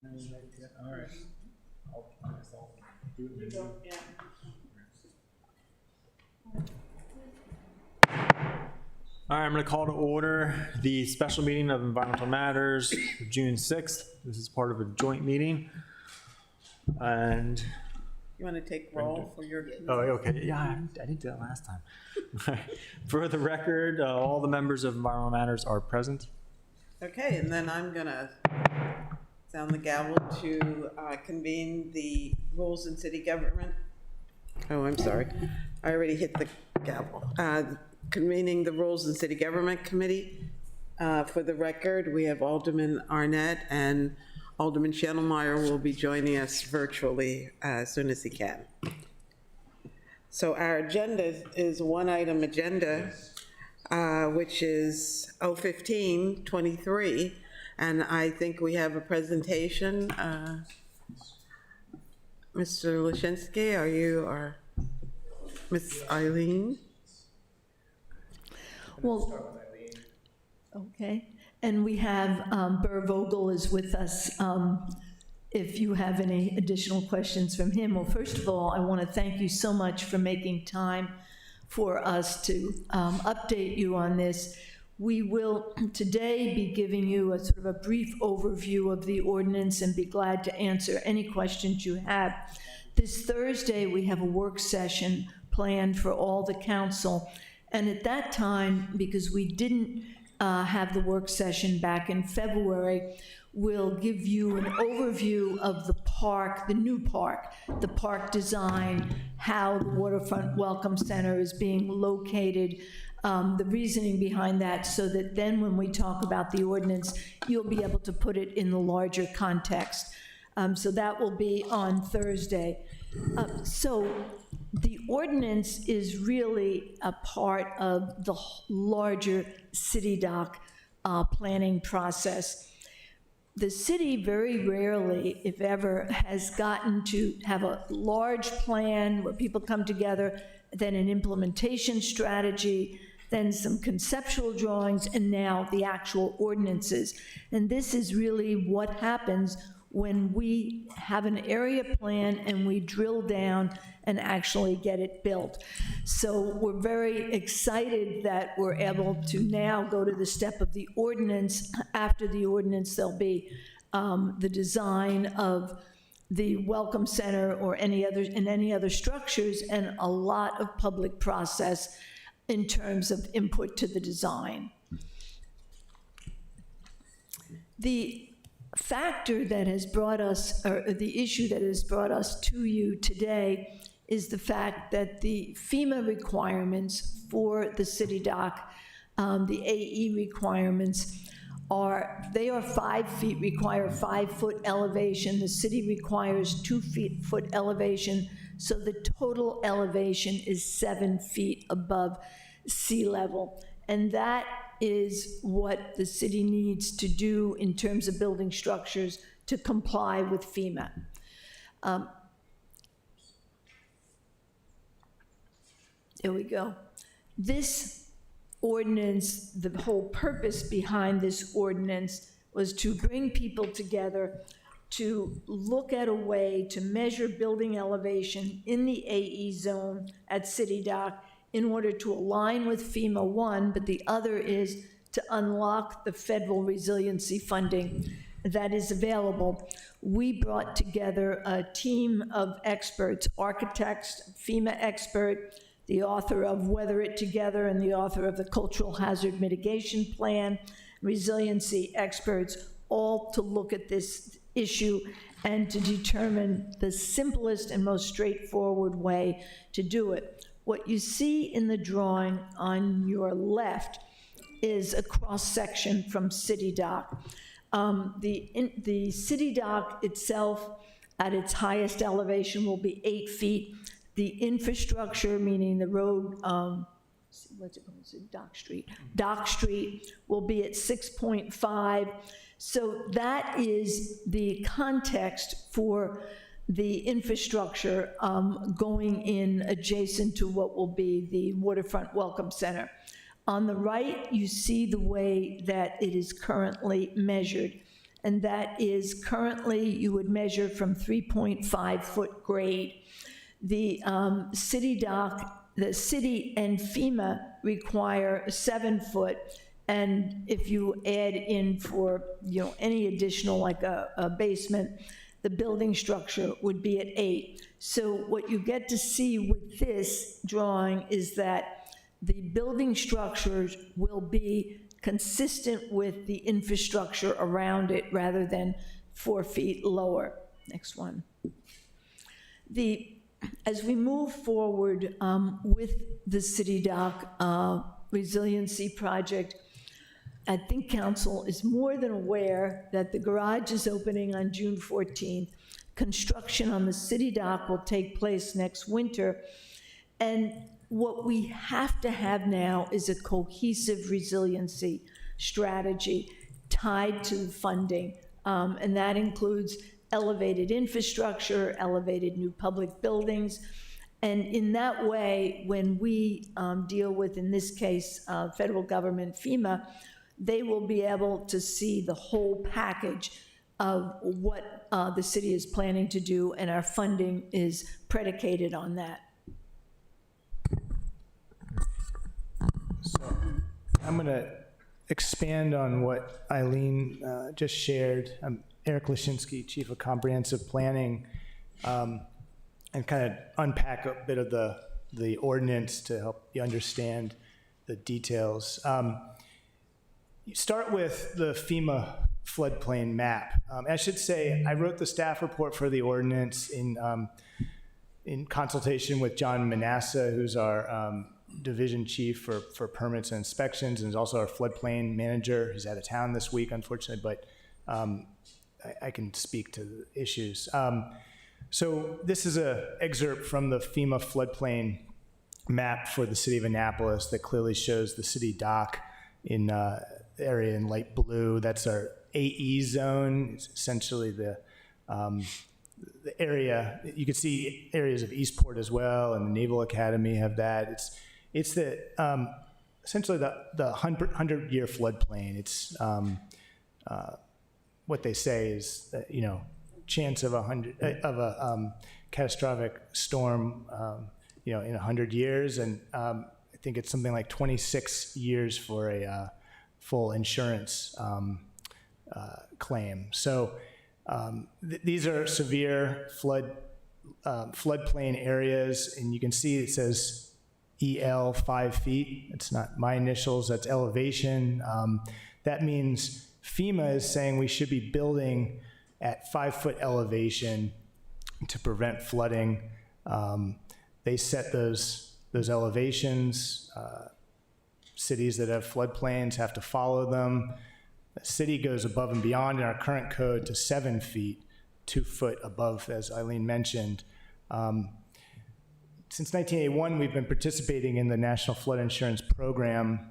All right. I guess I'll do it. Yeah. All right, I'm going to call to order the special meeting of Environmental Matters, June 6th. This is part of a joint meeting. And, You want to take roll for your? oh, okay, yeah, I didn't do that last time. For the record, all the members of Environmental Matters are present. Okay, and then I'm gonna sound the gavel to convene the Rules and City Government. Oh, I'm sorry, I already hit the gavel. Convening the Rules and City Government Committee. For the record, we have Alderman Arnett and Alderman Schnellmeyer will be joining us virtually as soon as he can. So our agenda is one item agenda, which is 015-23, and I think we have a presentation. Mr. Lashinsky, are you, or Miss Eileen? Well, okay, and we have Burr Vogel is with us. If you have any additional questions from him, well, first of all, I want to thank you so much for making time for us to update you on this. We will today be giving you a sort of a brief overview of the ordinance and be glad to answer any questions you have. This Thursday, we have a work session planned for all the council. And at that time, because we didn't have the work session back in February, we'll give you an overview of the park, the new park, the park design, how the Waterfront Welcome Center is being located, the reasoning behind that, so that then when we talk about the ordinance, you'll be able to put it in the larger context. So that will be on Thursday. So the ordinance is really a part of the larger city dock planning process. The city very rarely, if ever, has gotten to have a large plan where people come together, then an implementation strategy, then some conceptual drawings, and now the actual ordinances. And this is really what happens when we have an area plan and we drill down and actually get it built. So we're very excited that we're able to now go to the step of the ordinance. After the ordinance, there'll be the design of the Welcome Center or any other structures, and a lot of public process in terms of input to the design. The factor that has brought us, or the issue that has brought us to you today, is the fact that the FEMA requirements for the city dock, the AE requirements, they are 5 feet, require 5-foot elevation. The city requires 2-foot elevation, so the total elevation is 7 feet above sea level. And that is what the city needs to do in terms of building structures to comply with FEMA. There we go. This ordinance, the whole purpose behind this ordinance was to bring people together to look at a way to measure building elevation in the AE zone at City Dock in order to align with FEMA, one, but the other is to unlock the federal resiliency funding that is available. We brought together a team of experts, architects, FEMA expert, the author of Weather It Together and the author of the Cultural Hazard Mitigation Plan, resiliency experts, all to look at this issue and to determine the simplest and most straightforward way to do it. What you see in the drawing on your left is a cross-section from City Dock. The City Dock itself, at its highest elevation, will be 8 feet. The infrastructure, meaning the road, what's it called? Dock Street will be at 6.5. So that is the context for the infrastructure going in adjacent to what will be the Waterfront Welcome Center. On the right, you see the way that it is currently measured. and that is currently you would measure from 3.5-foot grade. The city dock, the city and FEMA require 7-foot, and if you add in for, any additional, like a basement, the building structure would be at 8. So what you get to see with this drawing is that the building structures will be consistent with the infrastructure around it rather than 4 feet lower. Next one. As we move forward with the city dock resiliency project, I think council is more than aware that the garage is opening on June 14th. Construction on the city dock will take place next winter. And what we have to have now is a cohesive resiliency strategy tied to the funding. And that includes elevated infrastructure, elevated new public buildings. And in that way, when we deal with, in this case, federal government, FEMA, they will be able to see the whole package of what the city is planning to do, and our funding is predicated on that. So I'm going to expand on what Eileen just shared. I'm Eric Lashinsky, Chief of Comprehensive Planning, and kind of unpack a bit of the ordinance to help you understand the details. You start with the FEMA floodplain map. I should say, I wrote the staff report for the ordinance in consultation with John Manassa, who's our division chief for permits and inspections, and is also our floodplain manager. He's out of town this week, unfortunately, but I can speak to the issues. So this is an excerpt from the FEMA floodplain map for the city of Annapolis that clearly shows the city dock in area in light blue. That's our AE zone. It's essentially the area. You can see areas of Eastport as well, and the Naval Academy have that. It's the essentially the 100-year floodplain. It's what they say is that, chance of a catastrophic storm in 100 years, and I think it's something like 26 years for a full insurance claim. So these are severe floodplain areas, and you can see it says EL 5 feet. It's not my initials, that's elevation. That means FEMA is saying we should be building at 5-foot elevation to prevent flooding. They set those elevations. Cities that have floodplains have to follow them. The city goes above and beyond in our current code to 7 feet, 2 foot above, as Eileen mentioned. Since 1981, we've been participating in the National Flood Insurance Program,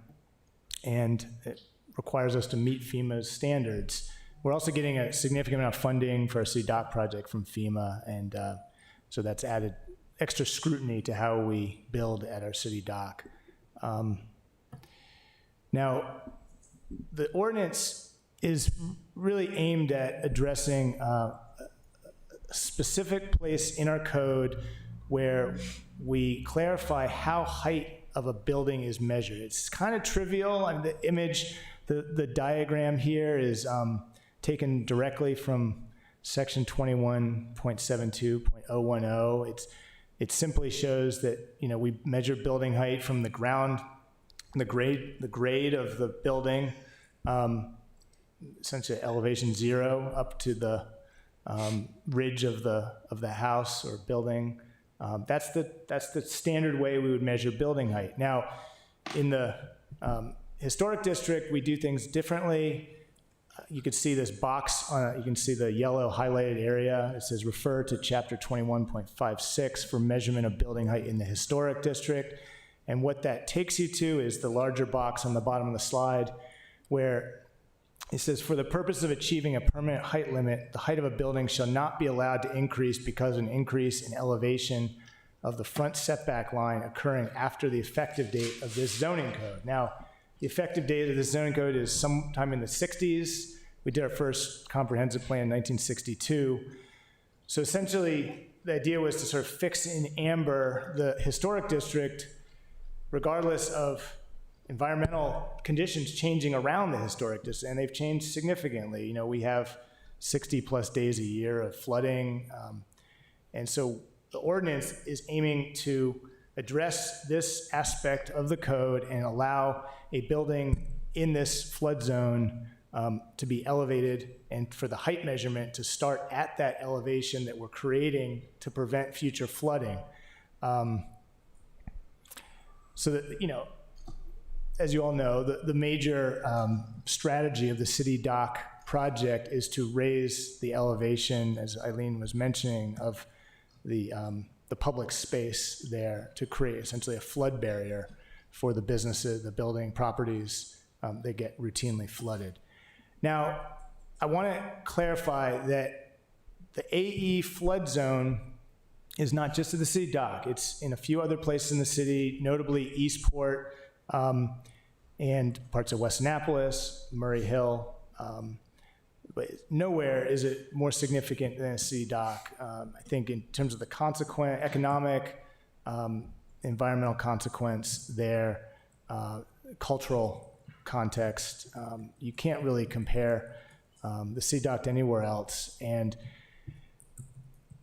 and it requires us to meet FEMA's standards. We're also getting a significant amount of funding for our city dock project from FEMA, and so that's added extra scrutiny to how we build at our city dock. Now, the ordinance is really aimed at addressing a specific place in our code where we clarify how height of a building is measured. It's kind of trivial. I mean, the image, the diagram here is taken directly from section 21.72.010. It simply shows that, we measure building height from the ground, the grade of the building, essentially elevation 0 up to the ridge of the house or building. That's the standard way we would measure building height. Now, in the historic district, we do things differently. You can see this box, you can see the yellow highlighted area. It says refer to chapter 21.56 for measurement of building height in the historic district. And what that takes you to is the larger box on the bottom of the slide, where it says, for the purpose of achieving a permanent height limit, the height of a building shall not be allowed to increase because of an increase in elevation of the front setback line occurring after the effective date of this zoning code. Now, the effective date of this zoning code is sometime in the 60s. We did our first comprehensive plan in 1962. So essentially, the idea was to sort of fix in amber the historic district, regardless of environmental conditions changing around the historic district, and they've changed significantly. You know, we have 60 plus days a year of flooding, and so the ordinance is aiming to address this aspect of the code and allow a building in this flood zone to be elevated, and for the height measurement to start at that elevation that we're creating to prevent future flooding. So that, you know, as you all know, the major strategy of the city dock project is to raise the elevation, as Eileen was mentioning, of the public space there to create essentially a flood barrier for the businesses, the building properties that get routinely flooded. Now, I want to clarify that the AE flood zone is not just at the city dock. It's in a few other places in the city, notably Eastport and parts of West Annapolis, Murray Hill. But nowhere is it more significant than a city dock. I think in terms of the economic, environmental consequence there, cultural context, you can't really compare the city dock to anywhere else. And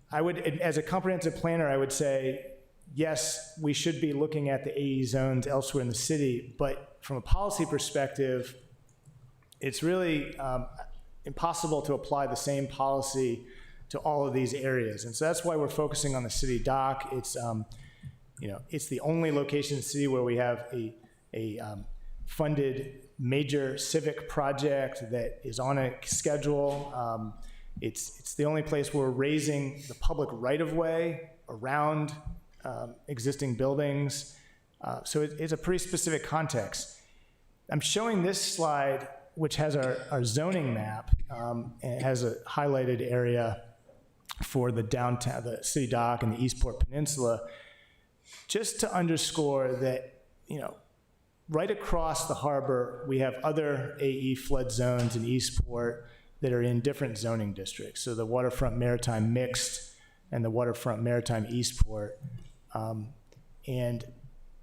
I would, as a comprehensive planner, I would say, yes, we should be looking at the AE zones elsewhere in the city, but from a policy perspective, it's really impossible to apply the same policy to all of these areas. And so that's why we're focusing on the city dock. It's, you know, it's the only location in the city where we have a funded major civic project that is on a schedule. It's the only place where we're raising the public right-of-way around existing buildings. So it's a pretty specific context. I'm showing this slide, which has our zoning map, and it has a highlighted area for the downtown, the city dock and the Eastport Peninsula, just to underscore that, you know, right across the harbor, we have other AE flood zones in Eastport that are in different zoning districts. So the waterfront maritime mixed and the waterfront maritime Eastport. And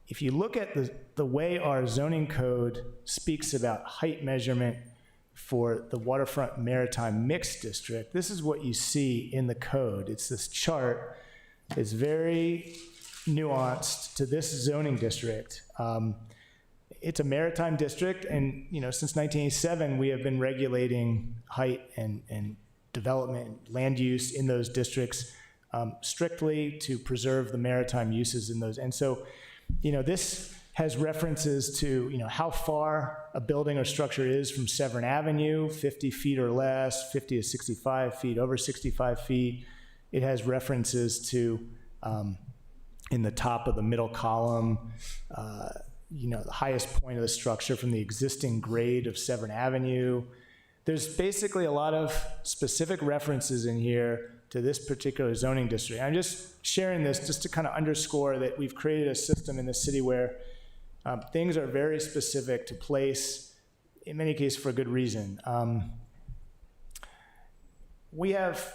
if you look at the way our zoning code speaks about height measurement for the waterfront maritime mixed district, this is what you see in the code. It's this chart. It's very nuanced to this zoning district. It's a maritime district, and you know, since 1987, we have been regulating height and development, land use in those districts strictly to preserve the maritime uses in those. And so, you know, this has references to, you know, how far a building or structure is from Severn Avenue, 50 feet or less, 50 to 65 feet, over 65 feet. It has references to, in the top of the middle column, you know, the highest point of the structure from the existing grade of Severn Avenue. There's basically a lot of specific references in here to this particular zoning district. I'm just sharing this just to kind of underscore that we've created a system in the city where things are very specific to place, in many cases for good reason. We have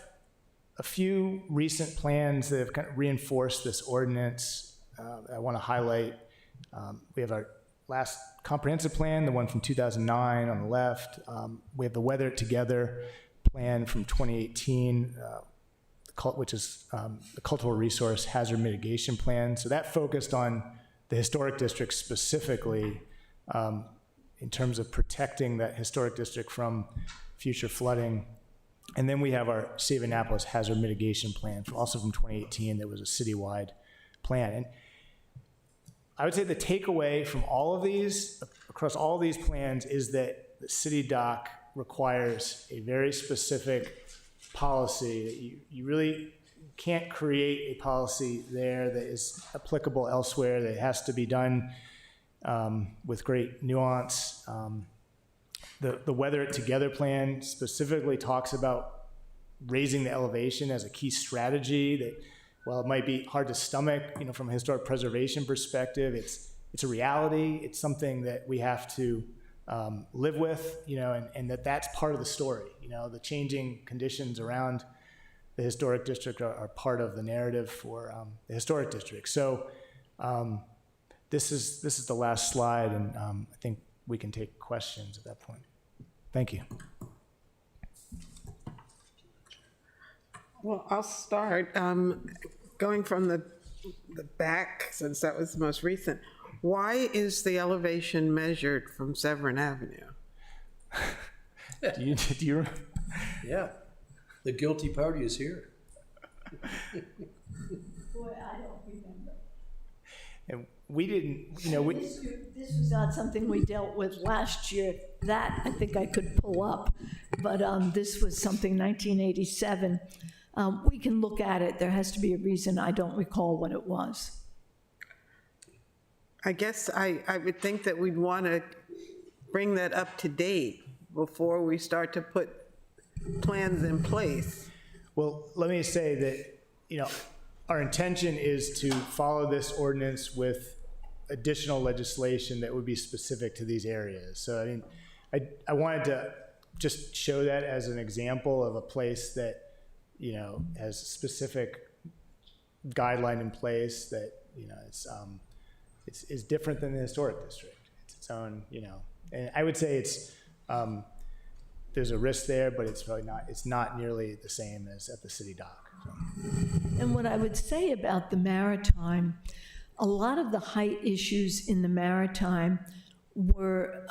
a few recent plans that have kind of reinforced this ordinance I want to highlight. We have our last comprehensive plan, the one from 2009 on the left. We have the Weather It Together plan from 2018, which is the Cultural Resource Hazard Mitigation Plan. So that focused on the historic district specifically in terms of protecting that historic district from future flooding. And then we have our City of Annapolis Hazard Mitigation Plan, also from 2018, that was a citywide plan. And I would say the takeaway from all of these, across all these plans, is that the city dock requires a very specific policy. You really can't create a policy there that is applicable elsewhere, that has to be done with great nuance. The Weather It Together plan specifically talks about raising the elevation as a key strategy that, while it might be hard to stomach, you know, from a historic preservation perspective, it's a reality. It's something that we have to live with, and that's part of the story. The changing conditions around the historic district are part of the narrative for the historic district. So this is the last slide, and I think we can take questions at that point. Thank you. Well, I'll start. Going from the back, since that was the most recent, why is the elevation measured from Severn Avenue? Do you Yeah, the guilty party is here. Boy, I don't remember. and we didn't, This was not something we dealt with last year. That I think I could pull up, but this was something 1987. We can look at it. There has to be a reason. I don't recall what it was. I guess I would think that we'd want to bring that up to date before we start to put plans in place. Well, let me say that, our intention is to follow this ordinance with additional legislation that would be specific to these areas. So, I wanted to just show that as an example of a place that, has a specific guideline in place that, is different than the historic district. It's its own, and I would say there's a risk there, but it's not nearly the same as at the city dock. So. And what I would say about the Maritime, a lot of the height issues in the Maritime were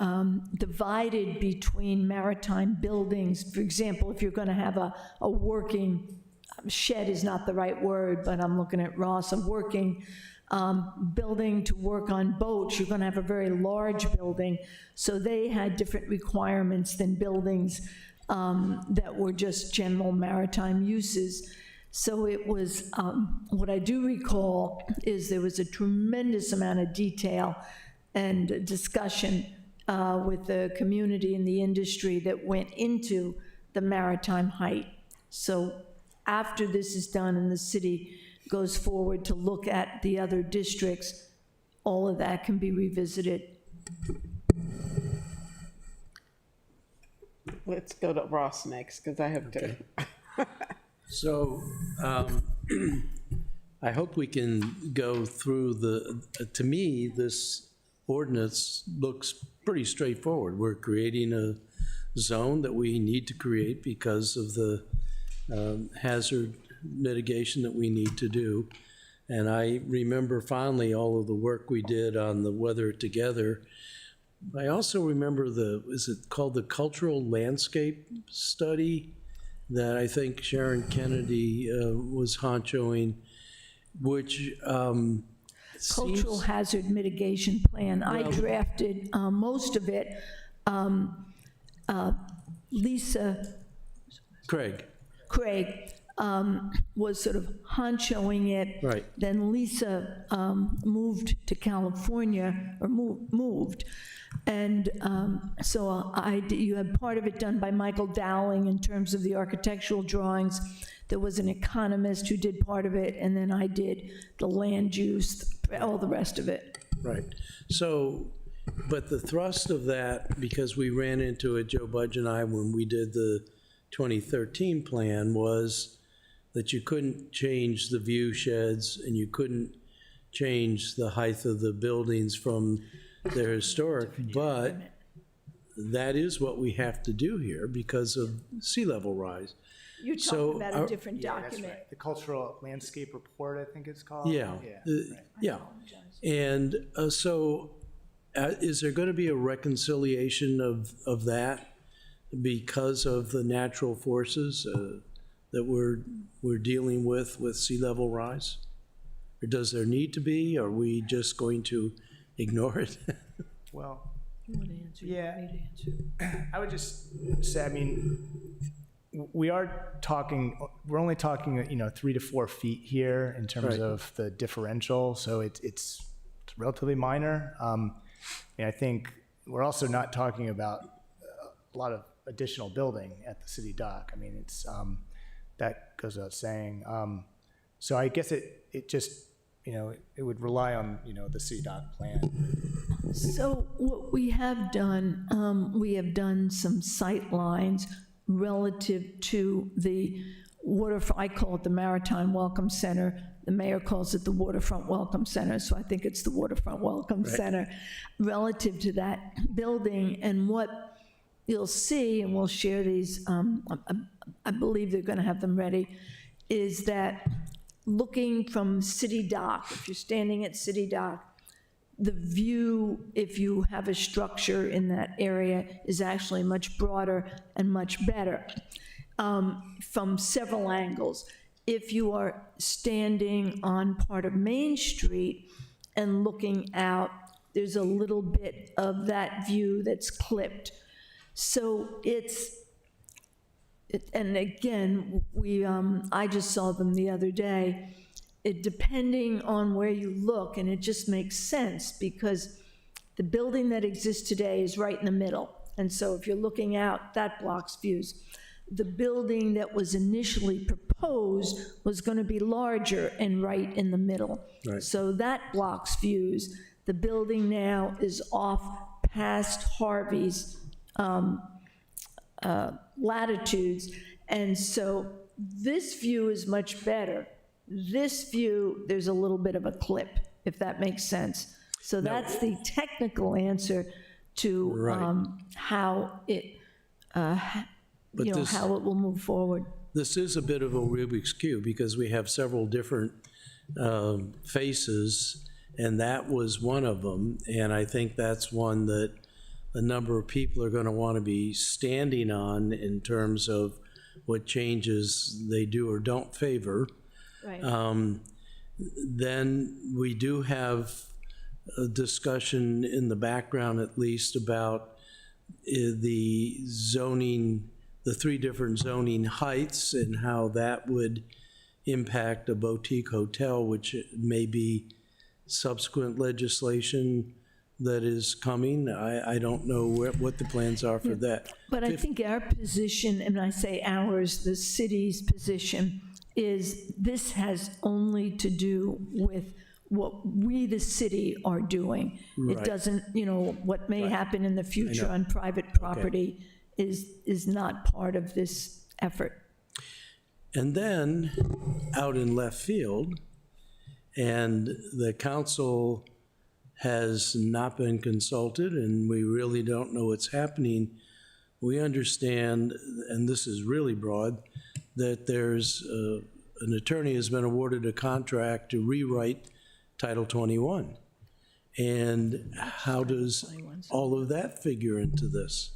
divided between maritime buildings. For example, if you're going to have a working, shed is not the right word, but I'm looking at Ross, a working building to work on boats, you're going to have a very large building. So they had different requirements than buildings that were just general maritime uses. So it was, what I do recall is there was a tremendous amount of detail and discussion with the community and the industry that went into the maritime height. So after this is done and the city goes forward to look at the other districts, all of that can be revisited. Let's go to Ross next, because I have to. Okay. So I hope we can go through to me, this ordinance looks pretty straightforward. We're creating a zone that we need to create because of the hazard mitigation that we need to do. And I remember fondly all of the work we did on the Weather It Together. I also remember is it called the Cultural Landscape Study that I think Sharon Kennedy was honchoing, which Cultural hazard mitigation plan. I drafted most of it. Lisa Craig was sort of honchoing it. Right. Then Lisa moved to California, or moved. And so you had part of it done by Michael Dowling in terms of the architectural drawings. There was an economist who did part of it, and then I did the land use, all the rest of it. Right. So, but the thrust of that, because we ran into it, Joe Budge and I, when we did the 2013 plan, was that you couldn't change the view sheds and you couldn't change the height of the buildings from their historic, but that is what we have to do here because of sea level rise. You're talking about a different document. Right. The Cultural Landscape Report, I think it's called. Yeah. Right. Yeah. And so is there going to be a reconciliation of that because of the natural forces that we're dealing with sea level rise? Or does there need to be? Or are we just going to ignore it? Well, You want to answer? Yeah. You need to answer. I would just say, we're only talking, 3 to 4 feet here in terms Right. of the differential, so it's relatively minor. And I think we're also not talking about a lot of additional building at the city dock. I mean, it's, that goes without saying. So I guess it just, it would rely on, the city dock plan. So what we have done some sight lines relative to the I call it the Maritime Welcome Center. The mayor calls it the Waterfront Welcome Center, so I think it's the Waterfront Welcome Center. Relative to that building, and what you'll see, and we'll share these, I believe they're gonna have them ready, is that looking from City Dock, if you're standing at City Dock, the view, if you have a structure in that area, is actually much broader and much better from several angles. If you are standing on part of Main Street and looking out, there's a little bit of that view that's clipped. So and again, I just saw them the other day. Depending on where you look, and it just makes sense because the building that exists today is right in the middle. And so if you're looking out, that blocks views. The building that was initially proposed was going to be larger and right in the middle. Right. So that blocks views. The building now is off past Harvey's latitudes. And so this view is much better. This view, there's a little bit of a clip, if that makes sense. So that's the technical answer to Right. how it, how it will move forward. This is a bit of a Rubik's Cube because we have several different faces, and that was one of them. And I think that's one that a number of people are going to want to be standing on in terms of what changes they do or don't favor. Right. Then we do have a discussion in the background, at least, about the zoning, the 3 different zoning heights and how that would impact a boutique hotel, which may be subsequent legislation that is coming. I don't know what the plans are for that. But I think our position, and I say ours, the city's position, is this has only to do with what we, the city, are doing. It Right. doesn't, what may happen in the future know. on private property is not part of this effort. And then, out in left field, and the council has not been consulted, and we really don't know what's happening. We understand, and this is really broad, that there's an attorney has been awarded a contract to rewrite Title 21. And how does all of that figure into this?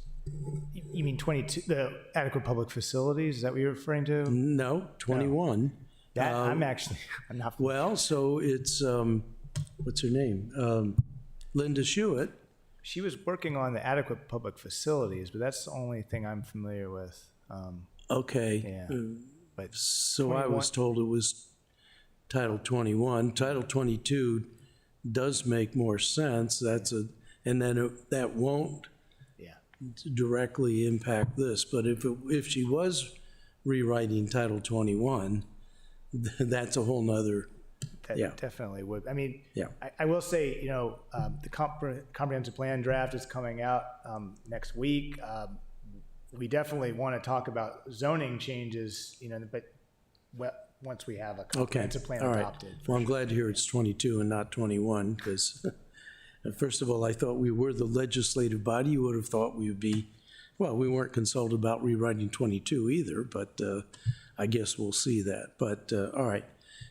You mean 22, the adequate public facilities, is that what you're referring to? No, 21. That, I'm not. Well, so it's, what's her name? Linda Schuett. She was working on the adequate public facilities, but that's the only thing I'm familiar with. Okay. Yeah. But So I 21 was told it was Title 21. Title 22 does make more sense. And then that won't yeah. directly impact this. But if she was rewriting Title 21, that's a whole nother. That Yeah. definitely would. I mean, Yeah. I will say, the comprehensive plan draft is coming out next week. We definitely want to talk about zoning changes, but once we have a Okay, comprehensive plan all right. adopted. Well, I'm glad to hear it's 22 and not 21, because first of all, I thought we were the legislative body. You would have thought we would be, well, we weren't consulted about rewriting 22 either, but I guess we'll see that. But, all right.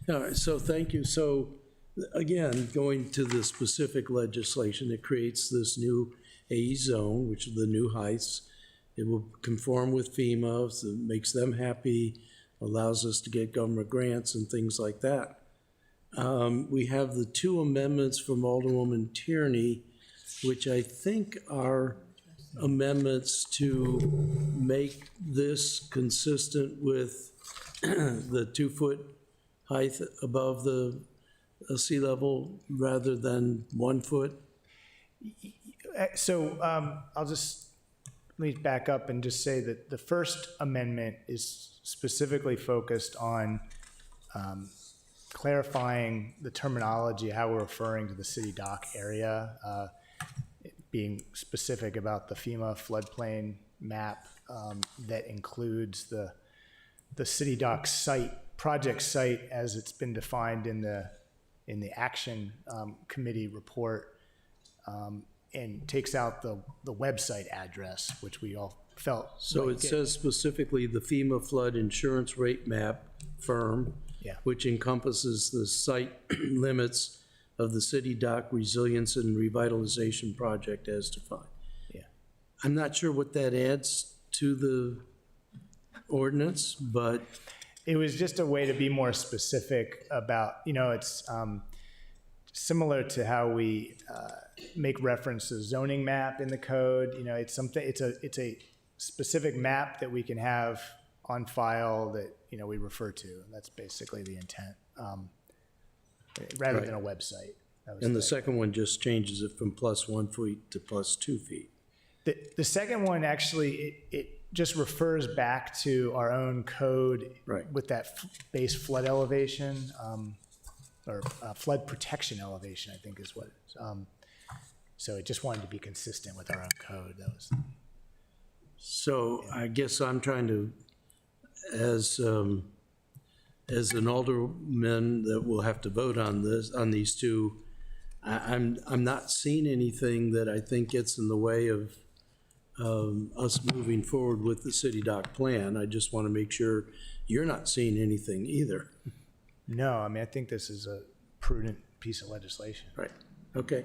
All right, so thank you. So, again, going to the specific legislation, it creates this new AE zone, which is the new heights. It will conform with FEMA, so it makes them happy, allows us to get government grants and things like that. We have the 2 amendments from Alderwoman Tierney, which I think are amendments to make this consistent with the 2-foot height above the sea level rather than 1 foot. So let me back up and just say that the first amendment is specifically focused on clarifying the terminology, how we're referring to the city dock area. being specific about the FEMA floodplain map that includes the city dock site, project site as it's been defined in the action committee report, and takes out the website address, which we all felt. So like it says specifically the FEMA flood insurance rate map firm, Yeah. which encompasses the site limits of the city dock resilience and revitalization project as defined. Yeah. I'm not sure what that adds to the ordinance, but It was just a way to be more specific about, it's similar to how we make reference to zoning map in the code. It's something, it's a specific map that we can have on file that, we refer to. And that's basically the intent, rather Right. than a website. That was and the second one just changes it from +1 feet to +2 feet. The second one, actually, it just refers back to our own code Right. with that base flood elevation, or flood protection elevation, I think is what. So it just wanted to be consistent with our own code. That was. So I guess I'm trying to, as an alderman that will have to vote on this, on these two, I'm not seeing anything that I think gets in the way of us moving forward with the city dock plan. I just want to make sure you're not seeing anything either. No, I mean, I think this is a prudent piece of legislation. Right, okay.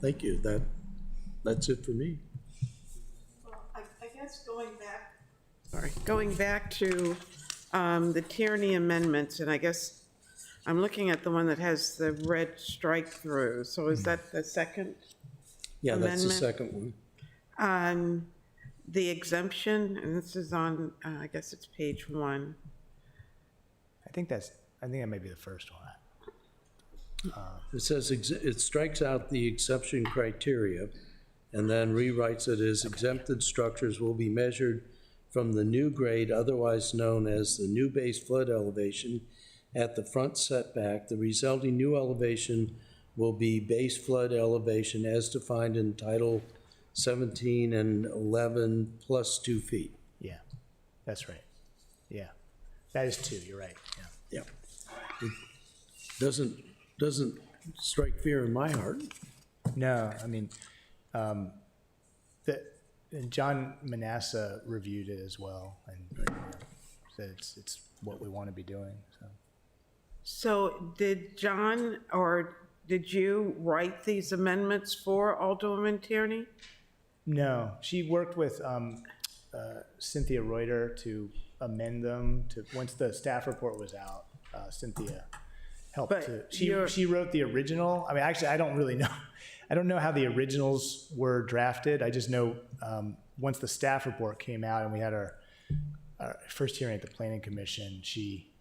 Thank you, that's it for me. I guess going back to the Tierney amendments, and I guess I'm looking at the one that has the red strike through. So is that the second? Yeah, that's the Amendment? second one. The exemption, and this is on, I guess it's page 1. I think that may be the first one. It says, it strikes out the exception criteria and then rewrites it as exempted structures will be measured from the new grade, otherwise known as the new base flood elevation at the front setback. The resulting new elevation will be base flood elevation as defined in Title 17 and 11 +2 feet. Yeah, that's right. Yeah, that is 2. You're right. Yeah. Yeah. It doesn't strike fear in my heart. No, I mean, and John Manasseh reviewed it as well, and said it's what we want to be doing. So did John, or did you write these amendments for Alderwoman Tierney? No, she worked with Cynthia Reuter to amend them to once the staff report was out. Cynthia helped But to. She wrote the original. I mean, actually, I don't really know. I don't know how the originals were drafted. I just know once the staff report came out and we had our first hearing at the Planning Commission, she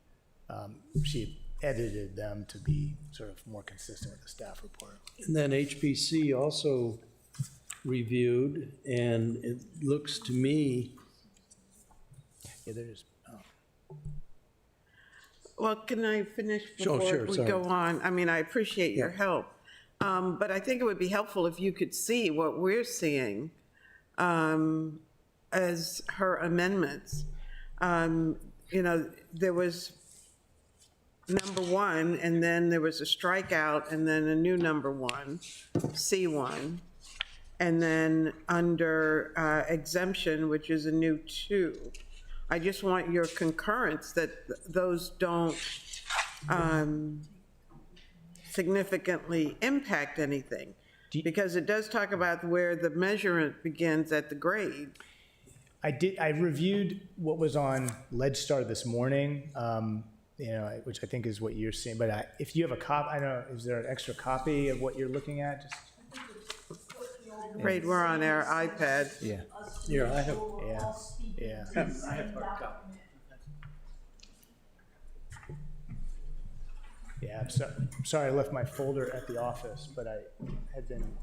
edited them to be sort of more consistent with the staff report. And then HPC also reviewed, and it looks to me, Yeah, there is. Well, can I finish Sure, before sure, we sorry. go on? I mean, I appreciate your Yeah. help. But I think it would be helpful if you could see what we're seeing as her amendments. There was number 1, and then there was a strikeout, and then a new number 1, C1. And then under exemption, which is a new 2. I just want your concurrence that those don't significantly impact anything. Because it does talk about where the measurement begins at the grade. I reviewed what was on LegStar this morning, which I think is what you're seeing. But if you have a copy, I don't know, is there an extra copy of what you're looking at? Just Grade, we're on our iPad. yeah, here, I have, yeah. Yeah, I'm sorry I left my folder at the office, but I had been.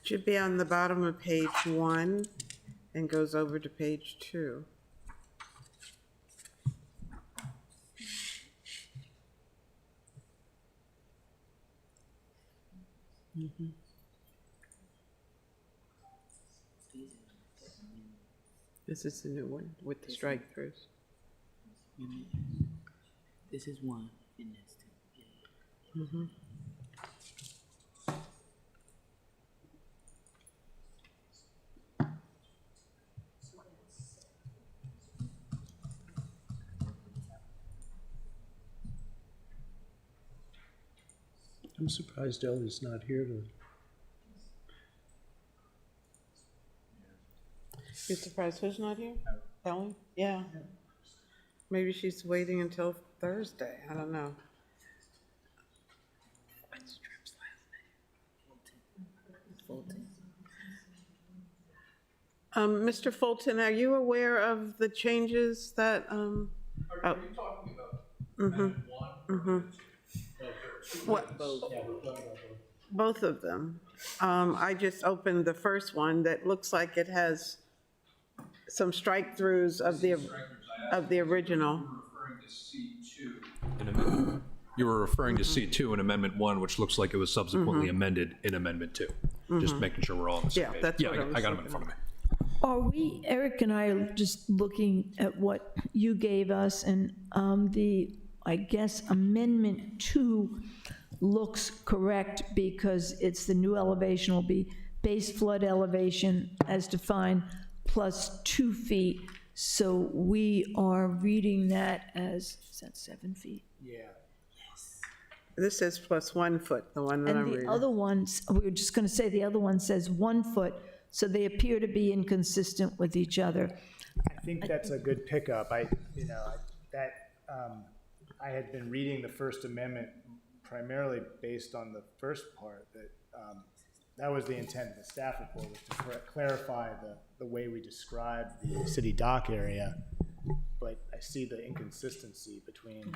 Should be on the bottom of page 1 and goes over to page 2. This is the new one with the strike throughs. This is one, and that's two. I'm surprised Ellie's not here to. You're surprised who's not here? Ellen? Yeah. Maybe she's waiting until Thursday. I don't know. What's Tripp's Fulton. last name? Mr. Fulton, are you aware of the changes that, Are you talking about Amendment 1? what? Both of them. I just opened the first one that looks like it has some strike-throughs of the original. You were referring to C2 in Amendment 1, which looks like it was subsequently amended in Amendment 2. Just making sure we're all on the same Yeah, page. that's Yeah, what I was I got them in looking front of me. Are we, Eric and I are just looking at what you gave us, and I guess Amendment 2 looks correct because it's the new elevation will be base flood elevation as defined plus 2 feet. So we are reading that as, is that 7 feet? Yeah. This says plus 1 foot, the one that I'm And the reading. other ones, we were just going to say, the other one says 1 foot, so they appear to be inconsistent with each other. I think that's a good pickup. I had been reading the First Amendment primarily based on the first part, that was the intent of the staff report, was to clarify the way we describe the city dock area. But I see the inconsistency between,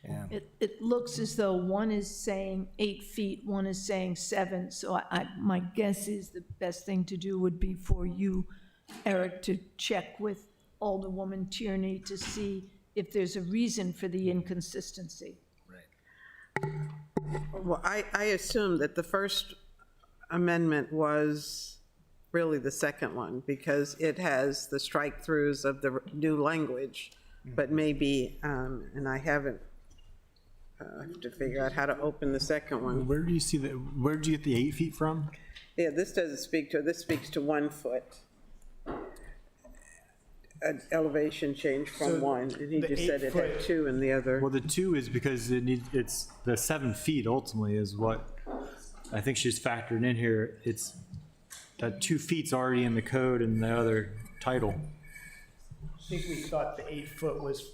yeah. It looks as though one is saying 8 feet, one is saying 7, so my guess is the best thing to do would be for you, Eric, to check with Alderwoman Tierney to see if there's a reason for the inconsistency. Well, I assume that the first amendment was really the second one because it has the strike-throughs of the new language, but maybe, and I haven't, I have to figure out how to open the second one. Where do you see where did you get the 8 feet from? Yeah, this doesn't speak to, this speaks to 1 foot. An elevation change So from 1, and he the just said it 8 had foot- 2 in the other. Well, the 2 is because it's the 7 feet ultimately is what I think she's factored in here. It's that 2 feet's already in the code and the other title. I think we thought the 8 foot was,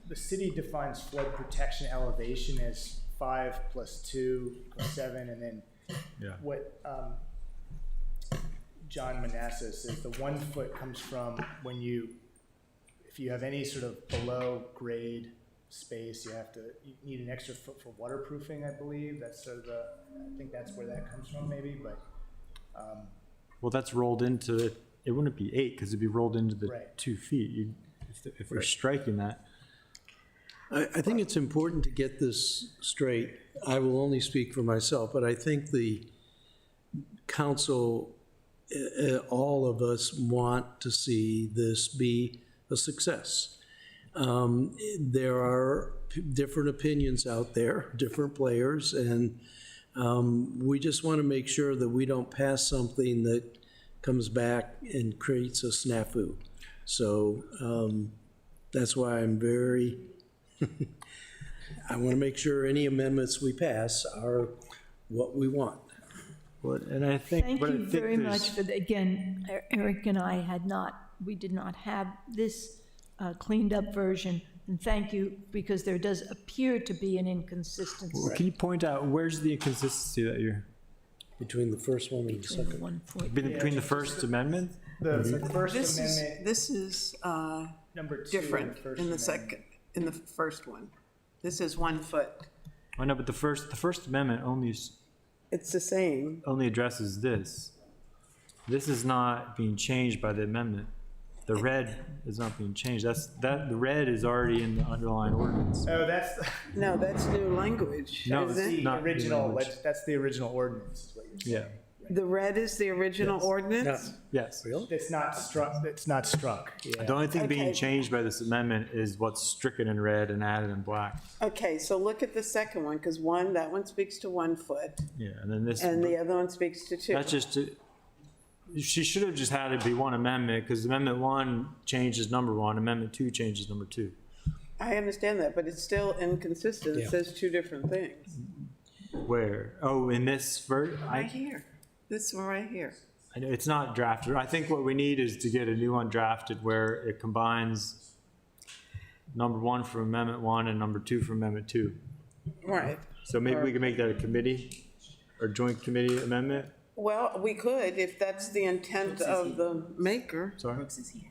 the city defines flood protection elevation as 5 plus 2 plus 7, and then Yeah. what John Manassas says, the 1 foot comes from when if you have any sort of below grade space, you need an extra foot for waterproofing, I believe. That's sort of I think that's where that comes from maybe, but. Well, that's rolled into it wouldn't be 8 because it'd be rolled into the Right. 2 feet. If we're striking that. I think it's important to get this straight. I will only speak for myself, but I think the council, all of us want to see this be a success. There are different opinions out there, different players, and we just want to make sure that we don't pass something that comes back and creates a snafu. So that's why I'm very, I want to make sure any amendments we pass are what we want. Well, and I think. Thank but I you think very there's- much for, again, Eric and I we did not have this cleaned up version, and thank you, because there does appear to be an inconsistency Well, can you point out where's the inconsistency that you're Between the first one and the between the second. 1 foot. between the First Amendment? The First Amendment, This is number 2. different First in the Amendment. second, in the first one. This is 1 foot. I know, but the First Amendment only It's the same. only addresses this. This is not being changed by the amendment. The red is not being changed. The red is already in the underlying ordinance. Oh, that's, No, that's new language, No, isn't it's it? not. original, that's the original ordinance, is what you're saying. Yeah, The red is the original Yes. ordinance? yes. It's not struck, yeah. The only thing being Okay. changed by this amendment is what's stricken in red and added in black. Okay, so look at the second one, because that one speaks to 1 foot, Yeah, and then this, and the other one speaks to 2. that's just, she should have just had it be one amendment, because Amendment 1 changes number 1, Amendment 2 changes number 2. I understand that, but it's still inconsistent. It Yeah. says 2 different things. Where? Oh, in this Right here. This one right here. I know it's not drafted. I think what we need is to get a new one drafted where it combines number 1 from Amendment 1 and number 2 from Amendment 2. Right. So maybe we can make that a committee or joint committee amendment? Well, we could, if that's the intent of the maker. Sorry? Brooks is here.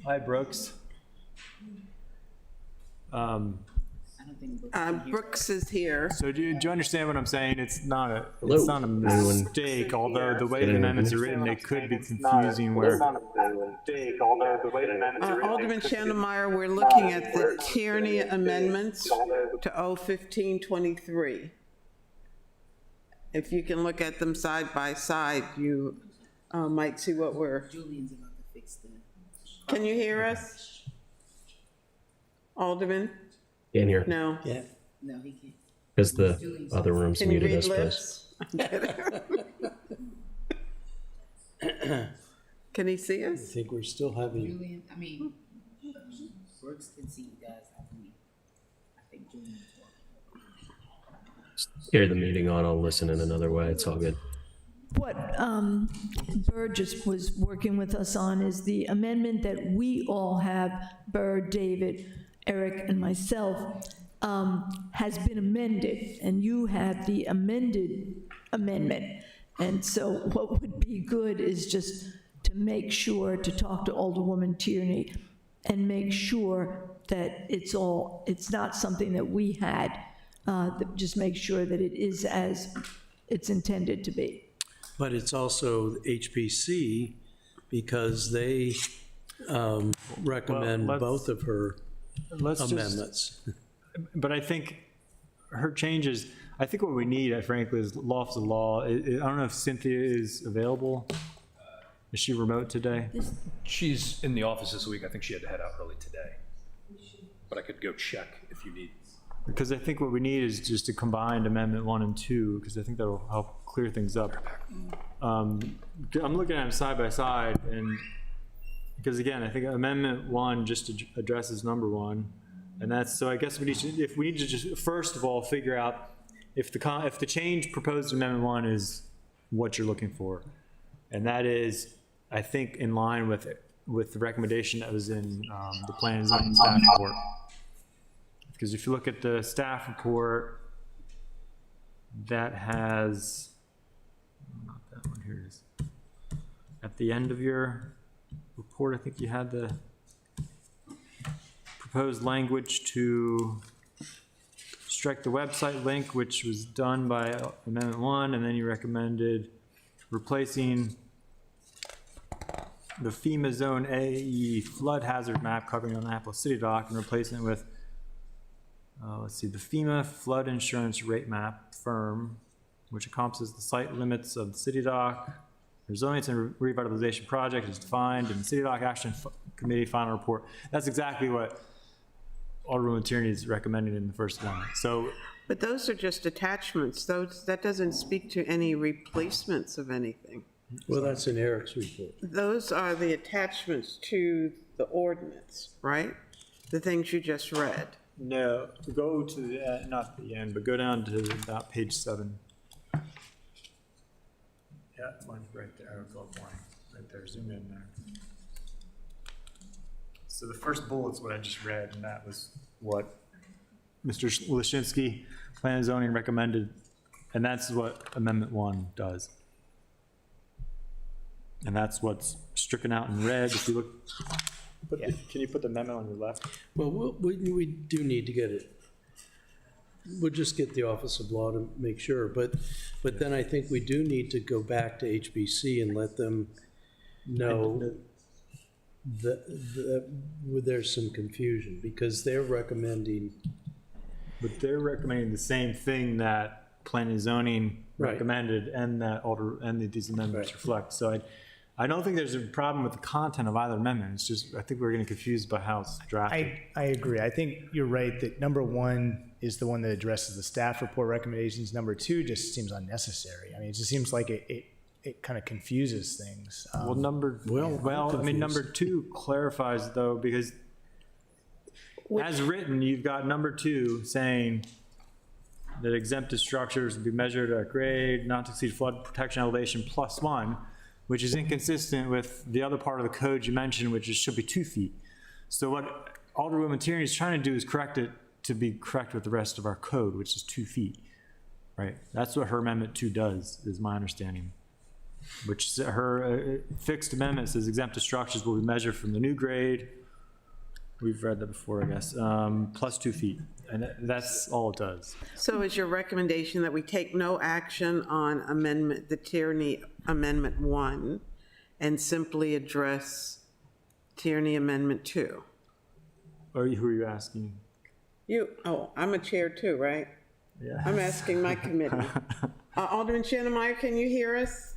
Hi, Brooks. I don't think Brooks is here. Brooks is here. So do you understand what I'm saying? It's not a Hello. mistake, although the way the amendments are written, they could be confusing where. Alderman Channemeyer, we're looking at the Tierney amendments to 01523. If you can look at them side by side, you might see what we're, Julian's about to fix the. can you hear us? Alderman? In here, No. Yeah. No, he can't. because the other room's Can you muted, I read suppose. lips? Can he see I us? think we're still having, Julian, Brooks can see you guys, I think Julian's working. Carry the meeting on, I'll listen in another way, it's all good. What Burgess was working with us on is the amendment that we all have, Burr, David, Eric, and myself, has been amended, and you have the amended amendment. And so what would be good is just to make sure, to talk to Alderwoman Tierney and make sure that it's not something that we had, just make sure that it is as it's intended to be. but it's also HPC because they recommend let's- both of her Let's just, amendments. but I think her changes, I think what we need, frankly, is law of the law. I don't know if Cynthia is available. Is she remote today? She's in the office this week. I think she had to head out early today. But I could go check if you need. Because I think what we need is just a combined Amendment 1 and 2, because I think that'll help clear things up. I'm looking at them side by side, and because again, I think Amendment 1 just addresses number 1, and that's, so I guess we need to just, first of all, figure out if the change proposed in Amendment 1 is what you're looking for. And that is, I think, in line with the recommendation that was in the Plan and Zoning staff report. Because if you look at the staff report, that has, not that one, here it is. At the end of your report, I think you had the proposed language to strike the website link, which was done by Amendment 1, and then you recommended replacing the FEMA Zone AE flood hazard map covering Annapolis City Dock and replacing it with let's see, the FEMA flood insurance rate map firm, which encompasses the site limits of the city dock. Resilience and revitalization project is defined in the city dock action committee final report. That's exactly what Alderwoman Tierney is recommending in the first one. So, But those are just attachments. That doesn't speak to any replacements of anything. Well, that's in Eric's report. Those are the attachments to the ordinance, right? The things you just read. no, go to the, not the end, but go down to about page 7. Yeah, mine's right there, go blank, right there, zoom in there. So the first bullet's what I just read, and that was what Mr. Lashinsky, Plan and Zoning recommended, and that's what Amendment 1 does. And that's what's stricken out in red. If you look, can you put the amendment on your left? Well, we do need to get it we'll just get the Office of Law to make sure, but then I think we do need to go back to HBC and let them know that there's some confusion, because they're recommending, But they're recommending the same thing that planning and zoning Right. recommended and that these amendments Right. reflect. So I don't think there's a problem with the content of either amendment. It's just, I think we're getting confused by how it's drafted. I agree. I think you're right that number one is the one that addresses the staff report recommendations. Number two just seems unnecessary. I mean, it just seems like it kind of confuses things. Well, I'm number two clarifies though, because as written, you've got number two saying that exempted structures will be measured at grade, not to exceed flood protection elevation +1, which is inconsistent with the other part of the code you mentioned, which is should be 2 feet. So what Alderwoman Tierney is trying to do is correct it to be correct with the rest of our code, which is 2 feet, right? That's what her amendment 2 does, is my understanding. Which her fixed amendment says exempted structures will be measured from the new grade. We've read that before, I guess, plus 2 feet. And that's all it does. So is your recommendation that we take no action on the Tierney Amendment 1 and simply address Tierney Amendment 2? Or who are you asking? I'm a chair too, right? Yeah. I'm asking my committee. Alderman Shannemeyer, can you hear us?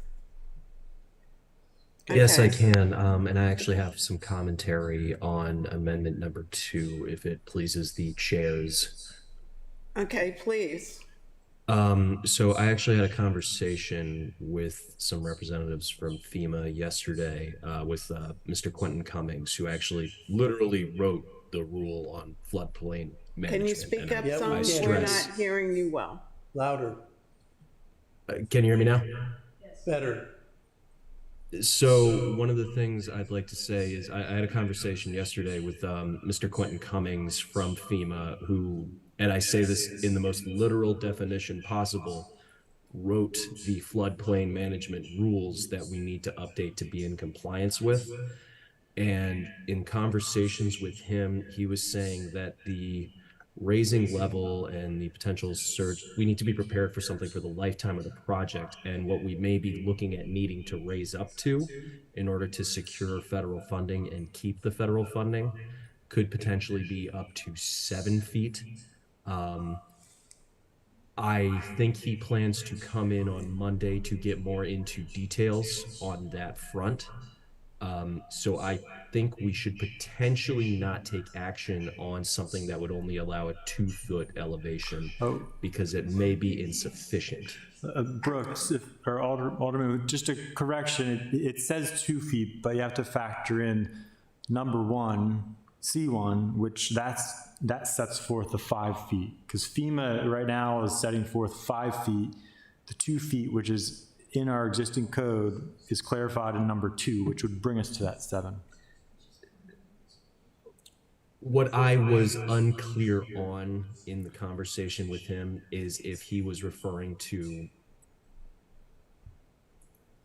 Yes, I Okay. can. And I actually have some commentary on amendment number 2, if it pleases the chairs. Okay, please. So I actually had a conversation with some representatives from FEMA yesterday, with Mr. Quentin Cummings, who actually literally wrote the rule on floodplain management. Can you speak up Yeah, some? I We're stress- not hearing you well. louder, Can you hear me now? better. So one of the things I'd like to say is I had a conversation yesterday with Mr. Quentin Cummings from FEMA, who, and I say this in the most literal definition possible, wrote the floodplain management rules that we need to update to be in compliance with. And in conversations with him, he was saying that the raising level and the potential surge, we need to be prepared for something for the lifetime of the project, and what we may be looking at needing to raise up to in order to secure federal funding and keep the federal funding could potentially be up to 7 feet. I think he plans to come in on Monday to get more into details on that front. So I think we should potentially not take action on something that would only allow a 2-foot elevation, because it may be insufficient. Brooks, or Alderman, just a correction, it says 2 feet, but you have to factor in number 1, C1, which that sets forth the 5 feet. Because FEMA right now is setting forth 5 feet. The 2 feet, which is in our existing code, is clarified in number 2, which would bring us to that 7. What I was unclear on in the conversation with him is if he was referring to,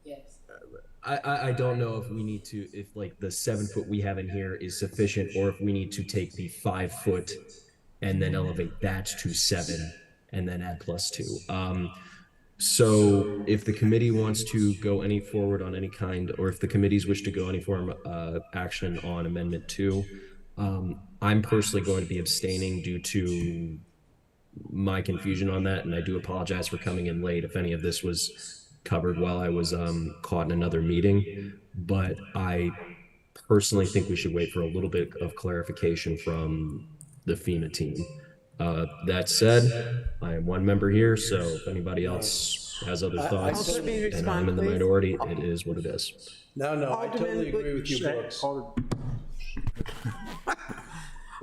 Yes. I don't know if we need to, if like the 7 foot we have in here is sufficient, or if we need to take the 5 foot and then elevate that to 7 and then add +2. So if the committee wants to go any forward on any kind, or if the committees wish to go any form of action on Amendment 2, I'm personally going to be abstaining due to my confusion on that, and I do apologize for coming in late if any of this was covered while I was caught in another meeting. But I personally think we should wait for a little bit of clarification from the FEMA team. That said, I am one member here, so if anybody else has other thoughts, Alderman, and I'm in the respond, please. minority, it is what it is. No, I Alderman, totally agree with you, Brooks.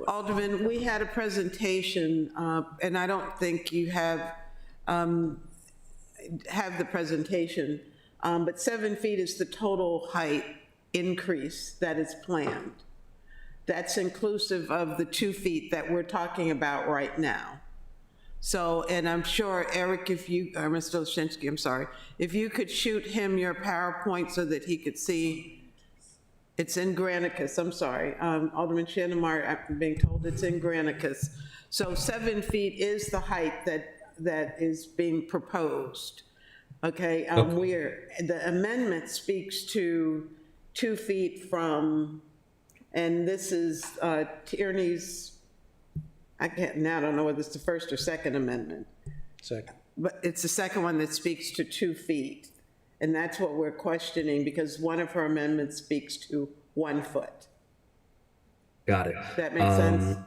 Alderman, we had a presentation, and I don't think you have the presentation, but 7 feet is the total height increase that is planned. That's inclusive of the 2 feet that we're talking about right now. So, and I'm sure, Eric, if you, or Mr. Lashinsky, I'm sorry, if you could shoot him your PowerPoint so that he could see It's in Granicus, I'm sorry. Alderman Shanamar, I'm being told it's in Granicus. So 7 feet is the height that is being proposed. Okay, where the amendment speaks to 2 feet from, and this is Tierney's, I don't know whether it's the first or second amendment, Second. but it's the second one that speaks to 2 feet. And that's what we're questioning, because one of her amendments speaks to 1 foot. Got it. Does that make sense?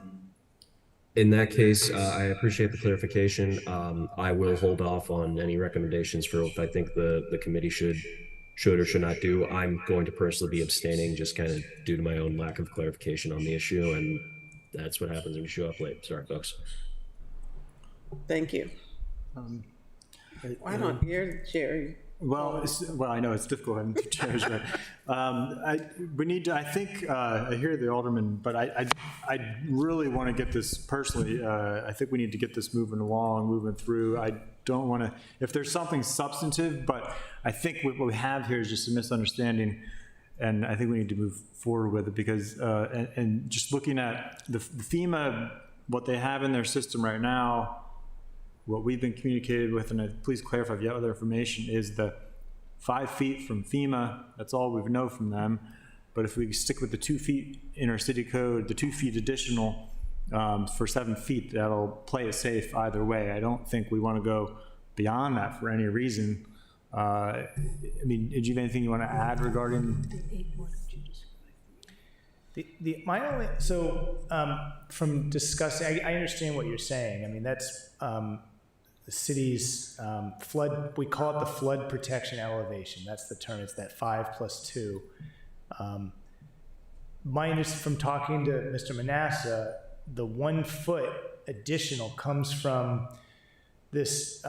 In that case, I appreciate the clarification. I will hold off on any recommendations for what I think the committee should or should not do. I'm going to personally be abstaining, just kind of due to my own lack of clarification on the issue, and that's what happens when you show up late. Sorry, folks. Thank you. Why don't you, Jerry? Well, I know it's difficult having two chairs, but we need to, I think, I hear the alderman, but I really want to get this personally, I think we need to get this moving along, moving through. I don't want to, if there's something substantive, but I think what we have here is just a misunderstanding, and I think we need to move forward with it, because, and just looking at the FEMA, what they have in their system right now, what we've been communicated with, and please clarify if you have other information, is the 5 feet from FEMA. That's all we know from them. But if we stick with the 2 feet in our city code, the 2 feet additional for 7 feet, that'll play it safe either way. I don't think we want to go beyond that for any reason. I mean, did you have anything you want to add regarding? My only, so from discussing, I understand what you're saying. I mean, that's the city's flood, we call it the flood protection elevation. That's the term, it's that 5 + 2. From talking to Mr. Manasseh, the 1 foot additional comes from this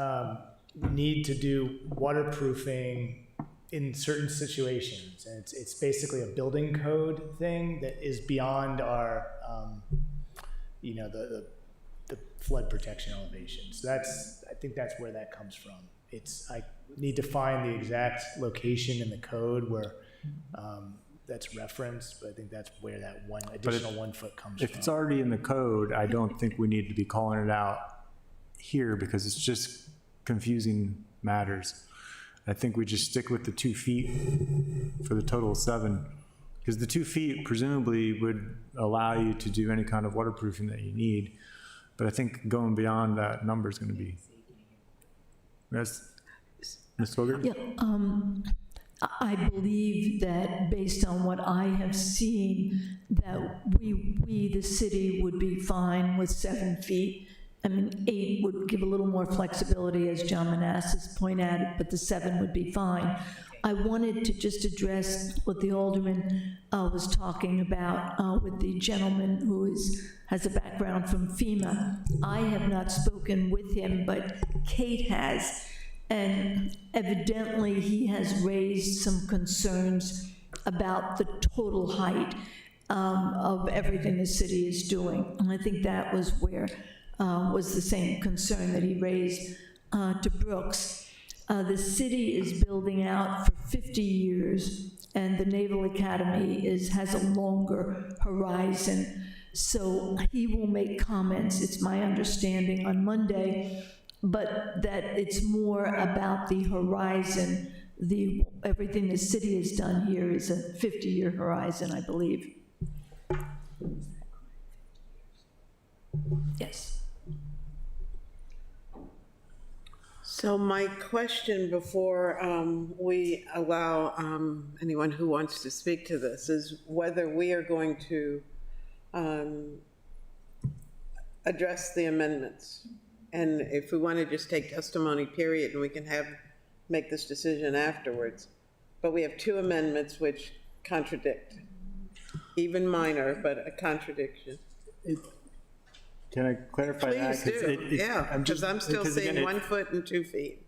need to do waterproofing in certain situations, and it's basically a building code thing that is beyond our, the flood protection elevation. So I think that's where that comes from. I need to find the exact location in the code where that's referenced, but I think that's where that additional 1 foot comes from. If it's already in the code, I don't think we need to be calling it out here, because it's just confusing matters. I think we just stick with the 2 feet for the total of 7, because the 2 feet presumably would allow you to do any kind of waterproofing that you need. But I think going beyond that number is going to be. Yes, Ms. Fogert? Yeah, I believe that based on what I have seen, that we, the city, would be fine with 7 feet. I mean, 8 would give a little more flexibility, as John Manassas pointed out, but the 7 would be fine. I wanted to just address what the alderman was talking about with the gentleman who has a background from FEMA. I have not spoken with him, but Kate has, and evidently he has raised some concerns about the total height of everything the city is doing. And I think that was where was the same concern that he raised to Brooks. The city is building out for 50 years, and the Naval Academy has a longer horizon. So he will make comments, it's my understanding, on Monday, but that it's more about the horizon. Everything the city has done here is a 50-year horizon, I believe. Yes. So my question before we allow anyone who wants to speak to this is whether we are going to address the amendments. And if we want to just take testimony, period, and we can make this decision afterwards. But we have 2 amendments which contradict, even minor, but a contradiction. Can I clarify that? Please do, yeah, because I'm still seeing 1 foot and 2 feet.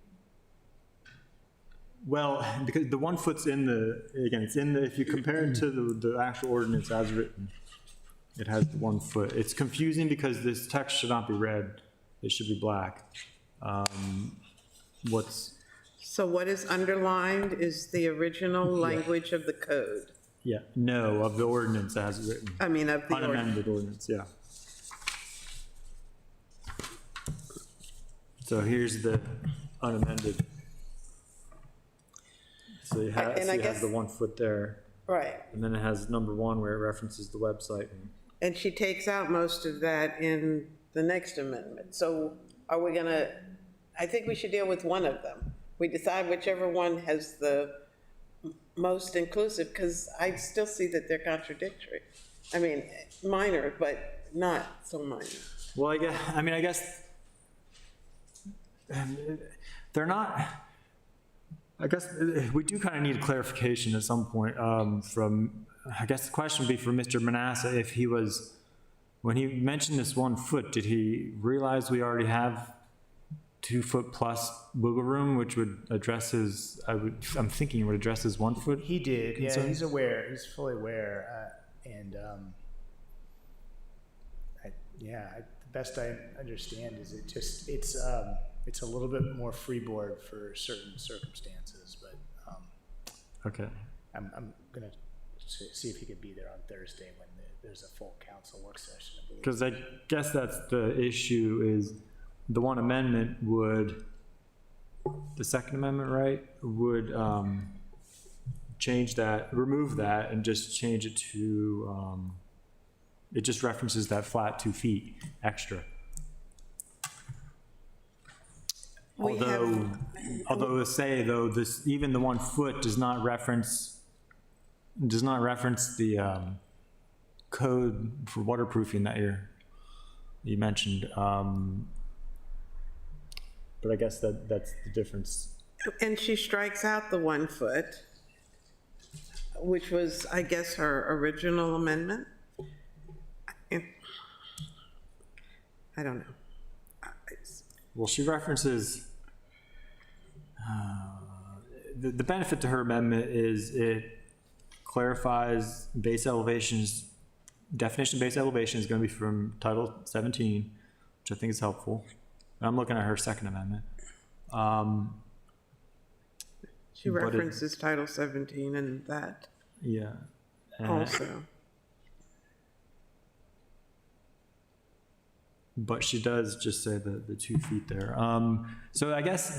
Well, because the 1 foot's it's in the, if you compare it to the actual ordinance as written, it has the 1 foot. It's confusing because this text should not be red, it should be black. So what is underlined is the original language of the code. Yeah, no, of the ordinance as written. I mean, of the ordinance. Unamended ordinance, yeah. So here's the unamended. So you have, And so I you have guess- the 1 foot there, Right. and then it has number 1 where it references the website. And she takes out most of that in the next amendment. So are we gonna, I think we should deal with one of them. We decide whichever one has the most inclusive, because I still see that they're contradictory. I mean, minor, but not so minor. Well, I guess they're not, I guess we do kind of need a clarification at some point from, I guess the question would be for Mr. Manasseh, if he was, when he mentioned this 1 foot, did he realize we already have 2 foot plus wiggle room, which would address his, I'm thinking it would address his 1 foot? He did, yeah, Concern? he's aware, he's fully aware, the best I understand is it's a little bit more freeboard for certain circumstances, but Okay. I'm gonna see if he could be there on Thursday when there's a full council work session, I believe. Because I guess that's the issue is the 1 amendment would, the 2nd amendment, right, would change that, remove that and just change it to, it just references that flat 2 feet extra. We have- Although to say though, this, even the 1 foot does not reference the code for waterproofing that you mentioned. But I guess that's the difference. And she strikes out the 1 foot, which was, I guess, her original amendment. I don't know. Well, she references, the benefit to her amendment is it clarifies base elevations, definition of base elevation is going to be from Title 17, which I think is helpful. I'm looking at her 2nd amendment. She But it- references Title 17 and that Yeah. And- also. But she does just say the 2 feet there. So I guess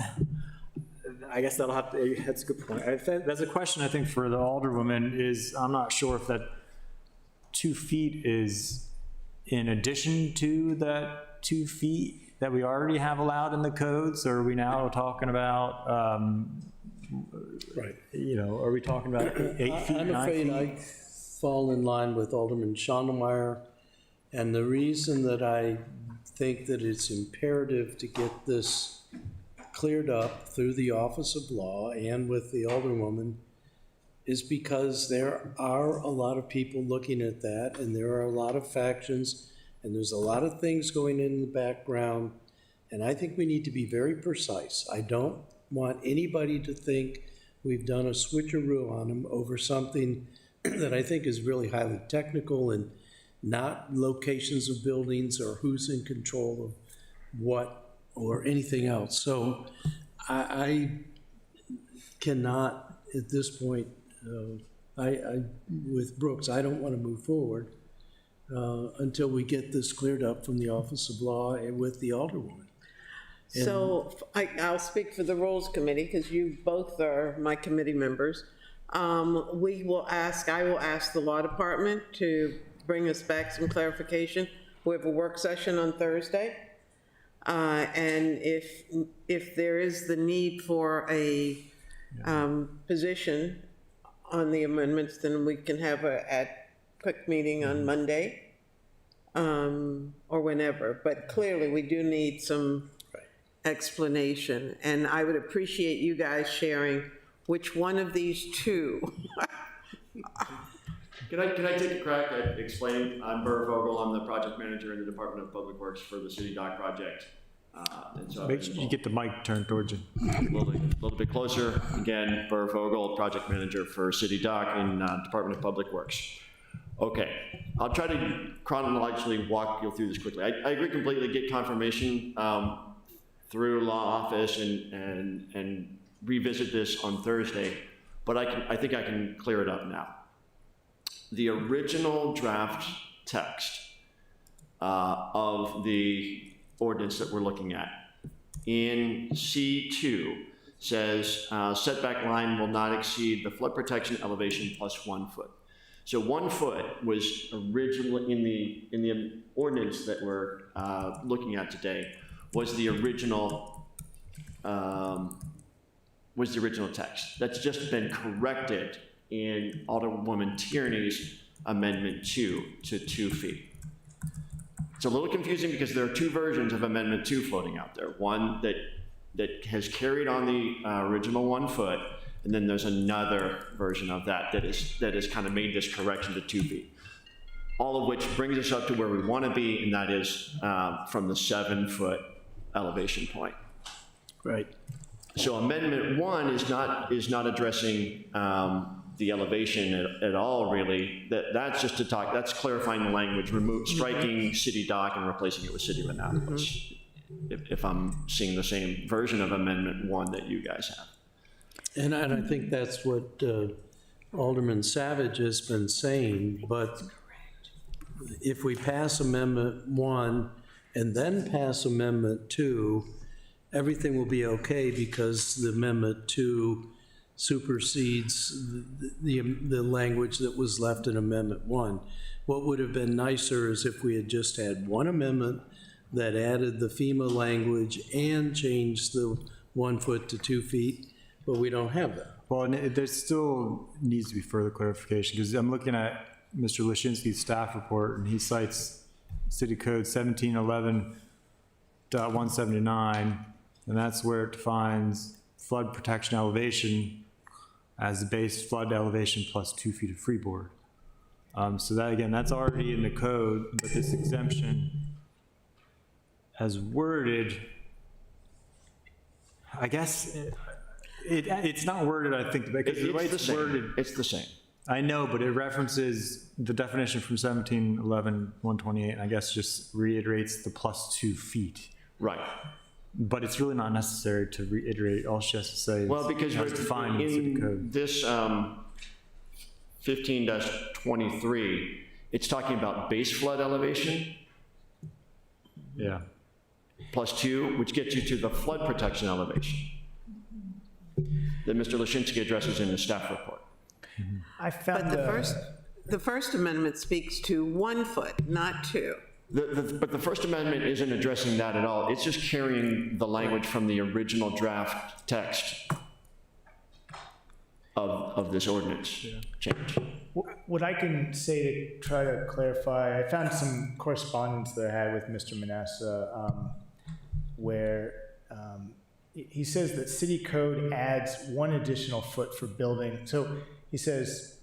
that'll have to, that's a good point. That's a question I think for the alderwoman is, I'm not sure if that 2 feet is in addition to that 2 feet that we already have allowed in the codes, or are we now talking about, Right. are we talking about 8 feet, I'm 9 afraid feet? I fall in line with Alderman Schneidermeyer, and the reason that I think that it's imperative to get this cleared up through the Office of Law and with the Alderwoman is because there are a lot of people looking at that, and there are a lot of factions, and there's a lot of things going in the background, and I think we need to be very precise. I don't want anybody to think we've done a switcheroo on them over something that I think is really highly technical and not locations of buildings or who's in control of what or anything else. So I cannot at this point, with Brooks, I don't want to move forward until we get this cleared up from the Office of Law and with the Alderwoman. So I'll speak for the Rules Committee, because you both are my committee members. I will ask the Law Department to bring us back some clarification. We have a work session on Thursday. And if there is the need for a position on the amendments, then we can have a quick meeting on Monday or whenever. But clearly, we do need some explanation. And I would appreciate you guys sharing which one of these two. Can I take a crack at explaining? I'm Burr Vogel. I'm the project manager in the Department of Public Works for the City Dock project. And so I've Make been sure you get the mic turned towards you. a little bit closer. Again, Burr Vogel, project manager for City Dock in Department of Public Works. Okay, I'll try to chronologically walk you through this quickly. I agree completely. Get confirmation through law office and revisit this on Thursday, but I think I can clear it up now. the original draft text of the ordinance that we're looking at in C2 says setback line will not exceed the flood protection elevation plus 1 foot. So 1 foot was originally in the ordinance that we're looking at today was the original text. That's just been corrected in Alderwoman Tierney's Amendment 2 to 2 feet. It's a little confusing because there are two versions of Amendment 2 floating out there. One that has carried on the original 1 foot, and then there's another version of that has kind of made this correction to 2 feet. All of which brings us up to where we want to be, and that is from the 7 foot elevation point. Right. So Amendment 1 is not addressing the elevation at all, really. That's just to talk, that's clarifying the language, striking city dock and replacing it with city of Annapolis. If I'm seeing the same version of Amendment 1 that you guys have. And I think that's what Alderman Savage has been saying, but if we pass Amendment 1 and then pass Amendment 2, everything will be okay because the Amendment 2 supersedes the language that was left in Amendment 1. What would have been nicer is if we had just had one amendment that added the FEMA language and changed the 1 foot to 2 feet, but we don't have that. Well, and there still needs to be further clarification, because I'm looking at Mr. Lashinsky's staff report, and he cites City Code 1711.179, and that's where it defines flood protection elevation as the base flood elevation plus 2 feet of freeboard. So that, again, that's already in the code, but this exemption as worded, I guess, it's not worded, I think, because the way it's worded. It's the same. I know, but it references the definition from 1711.128, and I guess just reiterates the plus 2 feet. Right. But it's really not necessary to reiterate. All she has to say is, Well, because as defined in city code. in this 15-23, it's talking about base flood elevation Yeah. plus 2, which gets you to the flood protection elevation that Mr. Lashinsky addresses in the staff report. I found But the first amendment speaks to 1 foot, not 2. But the First Amendment isn't addressing that at all. It's just carrying the language from the original draft text of this ordinance change. What I can say to try to clarify, I found some correspondence that I had with Mr. Manessa where he says that city code adds 1 additional foot for building. So he says,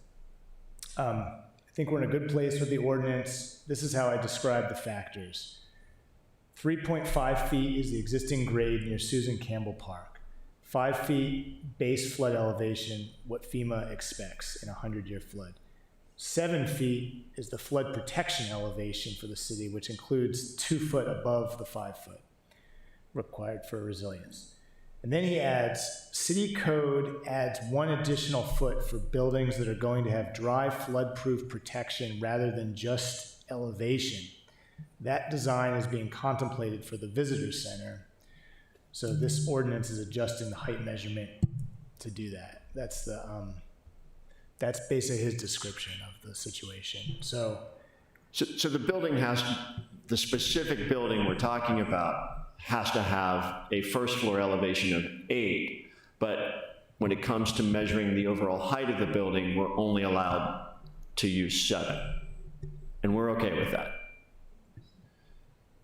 I think we're in a good place with the ordinance. This is how I describe the factors. 3.5 feet is the existing grade near Susan Campbell Park. 5 feet base flood elevation, what FEMA expects in a 100-year flood. 7 feet is the flood protection elevation for the city, which includes 2 foot above the 5 foot required for resilience. And then he adds, city code adds 1 additional foot for buildings that are going to have dry flood-proof protection rather than just elevation. That design is being contemplated for the visitor center. So this ordinance is adjusting the height measurement to do that. That's basically his description of the situation. So the building the specific building we're talking about has to have a first floor elevation of 8, but when it comes to measuring the overall height of the building, we're only allowed to use 7, and we're okay with that.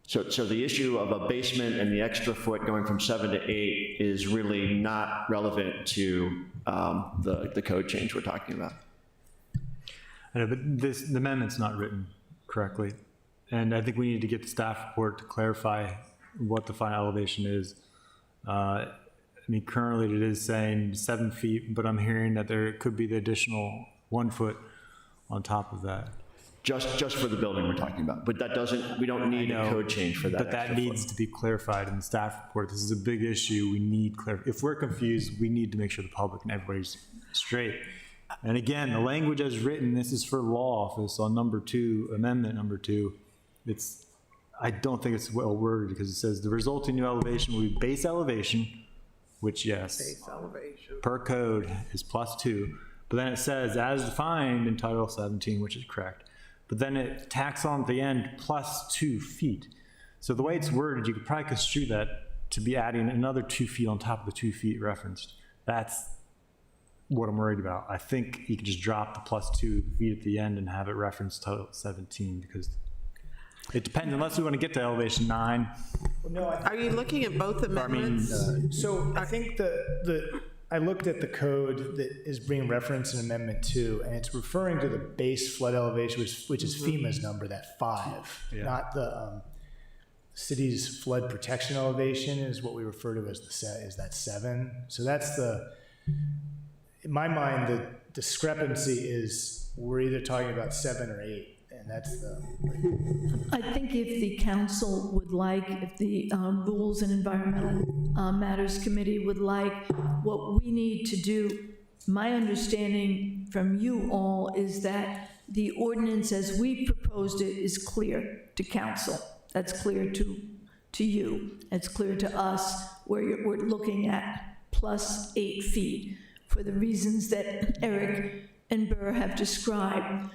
So the issue of a basement and the extra foot going from 7 to 8 is really not relevant to the code change we're talking about. I know, but the amendment's not written correctly, and I think we need to get the staff report to clarify what the final elevation is. I mean, currently it is saying 7 feet, but I'm hearing that there could be the additional 1 foot on top of that. Just for the building we're talking about, but that doesn't, we don't need a code change for that. But that needs to be clarified in the staff report. This is a big issue. We need if we're confused, we need to make sure the public and everybody's straight. And again, the language as written, this is for law office on number 2, amendment number 2. I don't think it's well worded because it says the resulting new elevation will be base elevation, which yes, Base elevation. per code is +2. But then it says as defined in Title 17, which is correct. But then it tacks on at the end +2 feet. So the way it's worded, you could probably construe that to be adding another 2 feet on top of the 2 feet referenced. That's what I'm worried about. I think you could just drop the +2 feet at the end and have it reference Title 17 because it depends, unless we want to get to elevation 9. No, Are you looking at both amendments? So I think I looked at the code that is being referenced in Amendment 2, and it's referring to the base flood elevation, which is FEMA's number, that 5, not the city's flood protection elevation is what we refer to as that 7. So that's in my mind, the discrepancy is we're either talking about 7 or 8, and that's I think if the council would like, if the Rules and Environmental Matters Committee would like, what we need to do, my understanding from you all is that the ordinance as we proposed it is clear to council. That's clear to you. It's clear to us where we're looking at +8 feet for the reasons that Eric and Burr have described.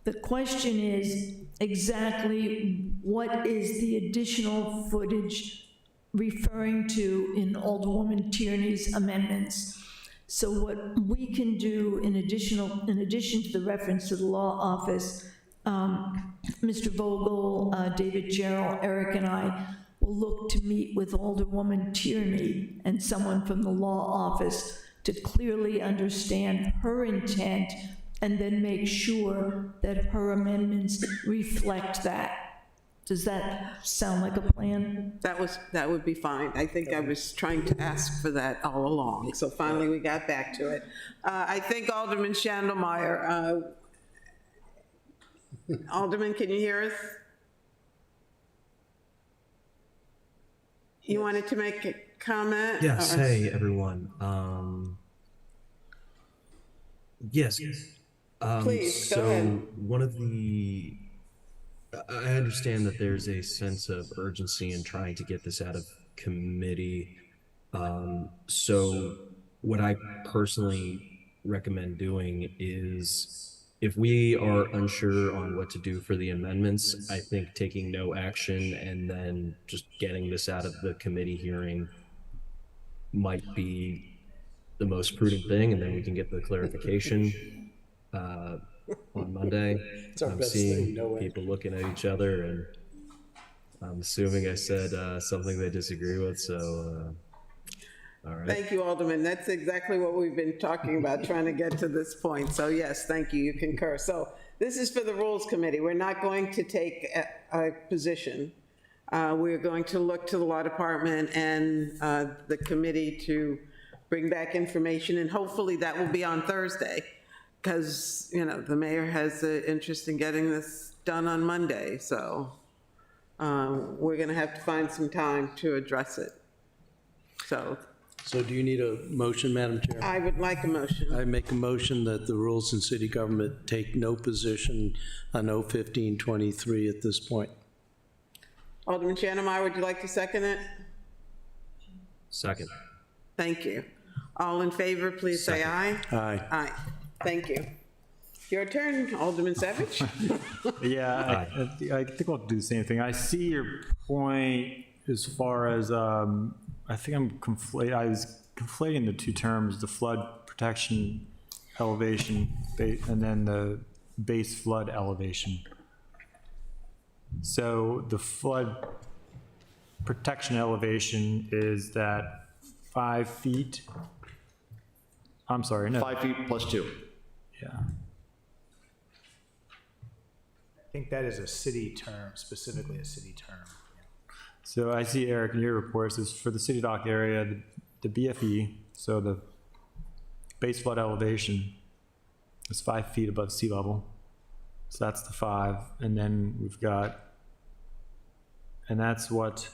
The question is exactly what is the additional footage referring to in Alderwoman Tierney's amendments. So what we can do in addition to the reference to the law office, Mr. Vogel, David Gerald, Eric and I will look to meet with Alderwoman Tierney and someone from the law office to clearly understand her intent and then make sure that her amendments reflect that. Does that sound like a plan? That would be fine. I think I was trying to ask for that all along, so finally we got back to it. I think Alderman Schandelmeyer, Alderman, can you hear us? You wanted to make a comment? Yes, or- hey, everyone. Yes. Please, go so ahead. one of I understand that there's a sense of urgency in trying to get this out of committee. So what I personally recommend doing is, if we are unsure on what to do for the amendments, I think taking no action and then just getting this out of the committee hearing might be the most prudent thing, and then we can get the clarification on Monday. I'm seeing people looking at each other, and I'm assuming I said something they disagree with, so all right. Thank you, Alderman. That's exactly what we've been talking about, trying to get to this point. So yes, thank you, you concur. So this is for the Rules Committee. We're not going to take a position. We're going to look to the Law Department and the committee to bring back information, and hopefully that will be on Thursday, because, you know, the mayor has an interest in getting this done on Monday, so we're gonna have to find some time to address it. So So do you need a motion, Madam Chair? I would like a motion. I make a motion that the Rules and City Government take no position on 01523 at this point. Alderman Schandelmeyer, would you like to second it? Second. Thank you. All in favor, please say aye. Aye. Aye. Thank you. Your turn, Alderman Savage. Yeah, I think I'll do the same thing. I see your point as far as, I think I was conflating the two terms, the flood protection elevation and then the base flood elevation. So the flood protection elevation is that 5 feet. I'm sorry, no. 5 feet plus 2. Yeah. I think that is a city term, specifically a city term. So I see, Eric, in your report, it says for the city dock area, the BFE, so the base flood elevation is 5 feet above sea level. So that's the 5. And then we've got, and that's what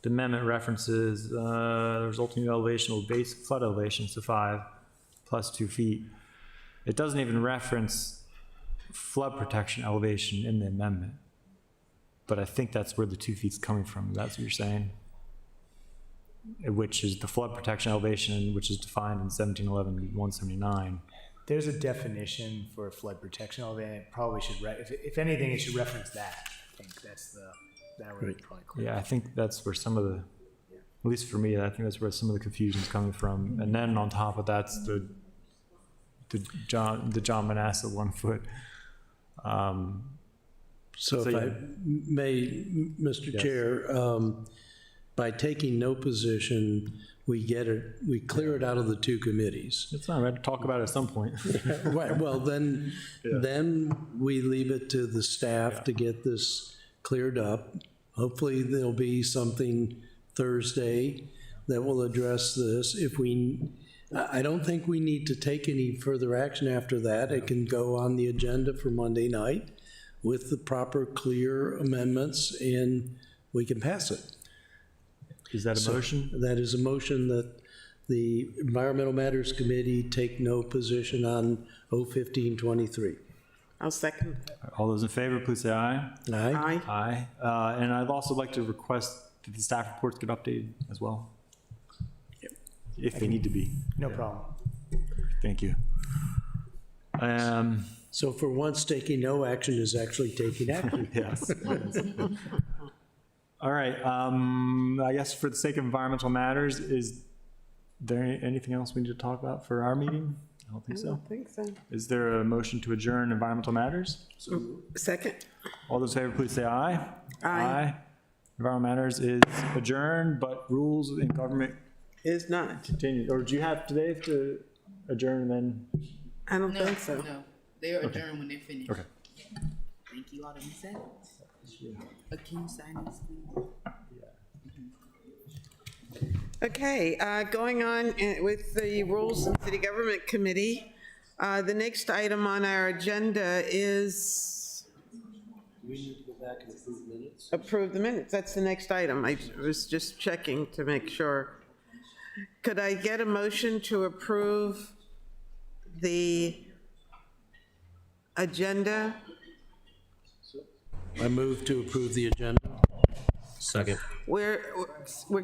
the amendment references, the resulting elevation will base flood elevation, so 5 plus 2 feet. it doesn't even reference flood protection elevation in the amendment. But I think that's where the 2 feet's coming from. That's what you're saying? Which is the flood protection elevation, which is defined in 1711-179. There's a definition for flood protection elevation. It probably should, if anything, it should reference that. I think that would be probably clear. Yeah, I think that's where some of the, at least for me, I think that's where some of the confusion's coming from. And then on top of that's the John Manasseh 1 foot. So if yeah. I may, Mr. Chair, by taking no position, we clear it out of the 2 committees. It's not, we have to talk about it at some point. Right, well, then we leave it to the staff to get this cleared up. Hopefully, there'll be something Thursday that will address this. I don't think we need to take any further action after that. It can go on the agenda for Monday night with the proper clear amendments, and we can pass it. Is that a motion? That is a motion that the Environmental Matters Committee take no position on 01523. I'll second. All those in favor, please say aye. Aye? Aye. Aye. And I'd also like to request that the staff reports get updated as well. If they need to be. No problem. Thank you. So for once, taking no action is actually taking action. Yes. All right, I guess for the sake of environmental matters, is there anything else we need to talk about for our meeting? I don't think I so. don't think so. Is there a motion to adjourn environmental matters? Second. All those in favor, please say aye. Aye. Environmental matters is adjourned, but rules in government Is not. continue. Or do you have today to adjourn and then? I don't No, think so. no, they're adjourned when they're finished. Okay. Thank you, Alderman Sands. Can you sign this, please? Okay, going on with the Rules and City Government Committee. The next item on our agenda is We need to go back and approve minutes. approve the minutes. That's the next item. I was just checking to make sure. Could I get a motion to approve the agenda? I move to approve the agenda. Second. We're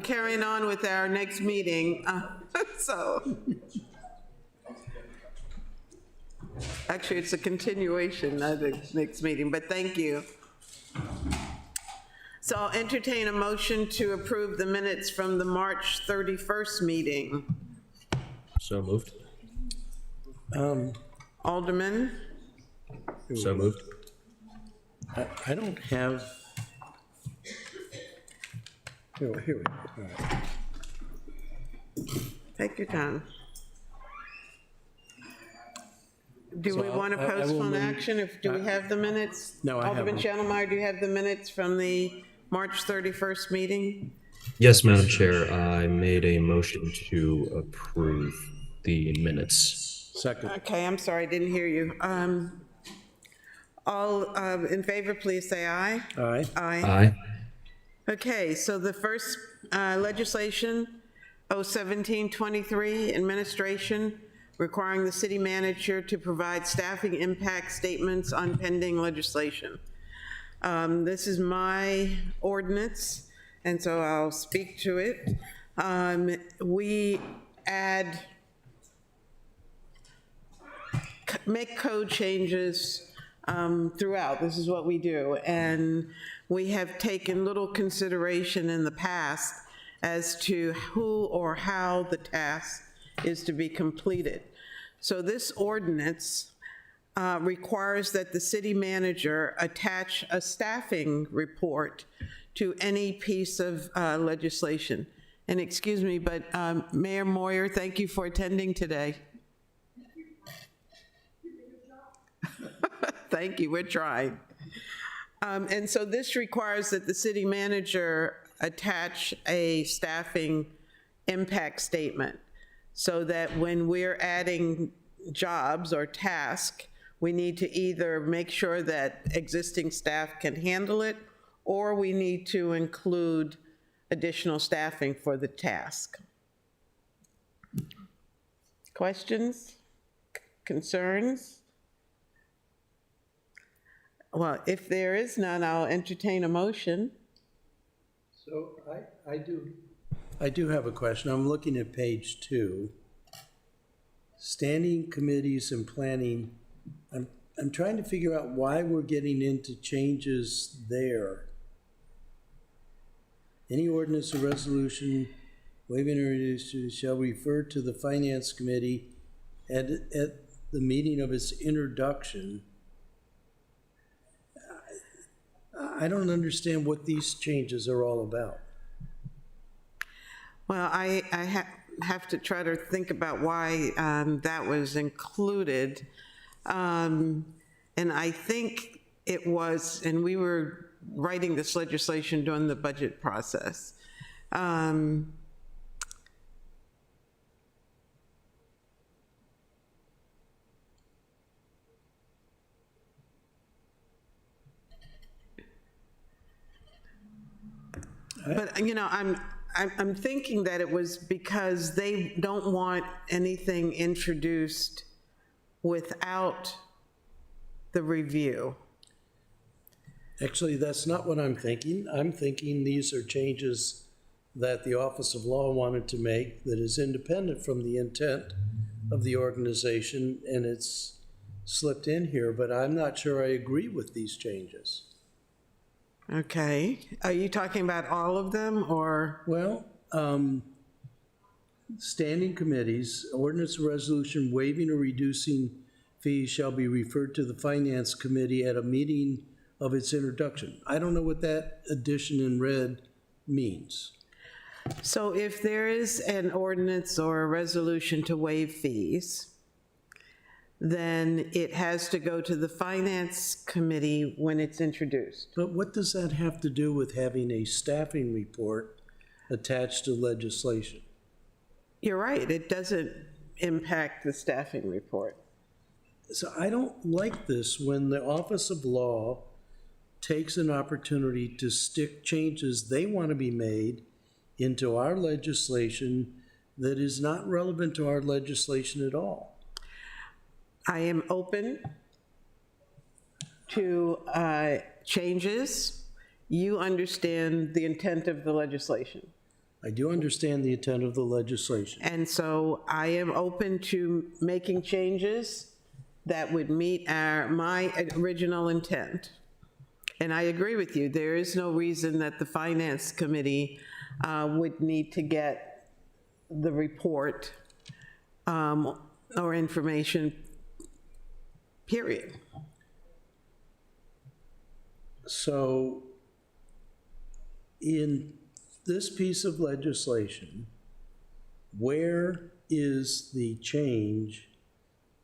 carrying on with our next meeting, so. Actually, it's a continuation of the next meeting, but thank you. So I'll entertain a motion to approve the minutes from the March 31st meeting. So moved. Alderman, So moved. I don't have. Here we go. All right. take your time. Do So we want to I will postpone move- action? Do we have the minutes? No, I Alderman haven't. Schnellmeyer, do you have the minutes from the March 31st meeting? Yes, Madam Chair, I made a motion to approve the minutes. Second. Okay, I'm sorry, I didn't hear you. All in favor, please say aye. Aye. Aye. Aye. Okay, so the first legislation, 01723, administration, requiring the city manager to provide staffing impact statements on pending legislation. This is my ordinance, and so I'll speak to it. We make code changes throughout. This is what we do. And we have taken little consideration in the past as to who or how the task is to be completed. So this ordinance requires that the city manager attach a staffing report to any piece of legislation. And excuse me, but Mayor Moyer, thank you for attending today. Thank you, we're trying. And so this requires that the city manager attach a staffing impact statement so that when we're adding jobs or tasks, we need to either make sure that existing staff can handle it, or we need to include additional staffing for the task. Questions? concerns? Well, if there is none, I'll entertain a motion. So I do have a question. I'm looking at page 2. Standing committees and planning. I'm trying to figure out why we're getting into changes there. Any ordinance or resolution waiving or reducing shall refer to the finance committee at the meeting of its introduction. I don't understand what these changes are all about. Well, I have to try to think about why that was included. And I think it was, and we were writing this legislation during the budget process. But, you know, I'm thinking that it was because they don't want anything introduced without the review. Actually, that's not what I'm thinking. I'm thinking these are changes that the Office of Law wanted to make that is independent from the intent of the organization, and it's slipped in here, but I'm not sure I agree with these changes. Okay. Are you talking about all of them, or? Well, standing committees, ordinance or resolution waiving or reducing fees shall be referred to the Finance Committee at a meeting of its introduction. I don't know what that addition in red means. So if there is an ordinance or a resolution to waive fees, then it has to go to the Finance Committee when it's introduced. But what does that have to do with having a staffing report attached to legislation? You're right, it doesn't impact the staffing report. So I don't like this when the Office of Law takes an opportunity to stick changes they want to be made into our legislation that is not relevant to our legislation at all. I am open to changes. You understand the intent of the legislation. I do understand the intent of the legislation. And so I am open to making changes that would meet my original intent. And I agree with you. There is no reason that the Finance Committee would need to get the report or information, period. So in this piece of legislation, where is the change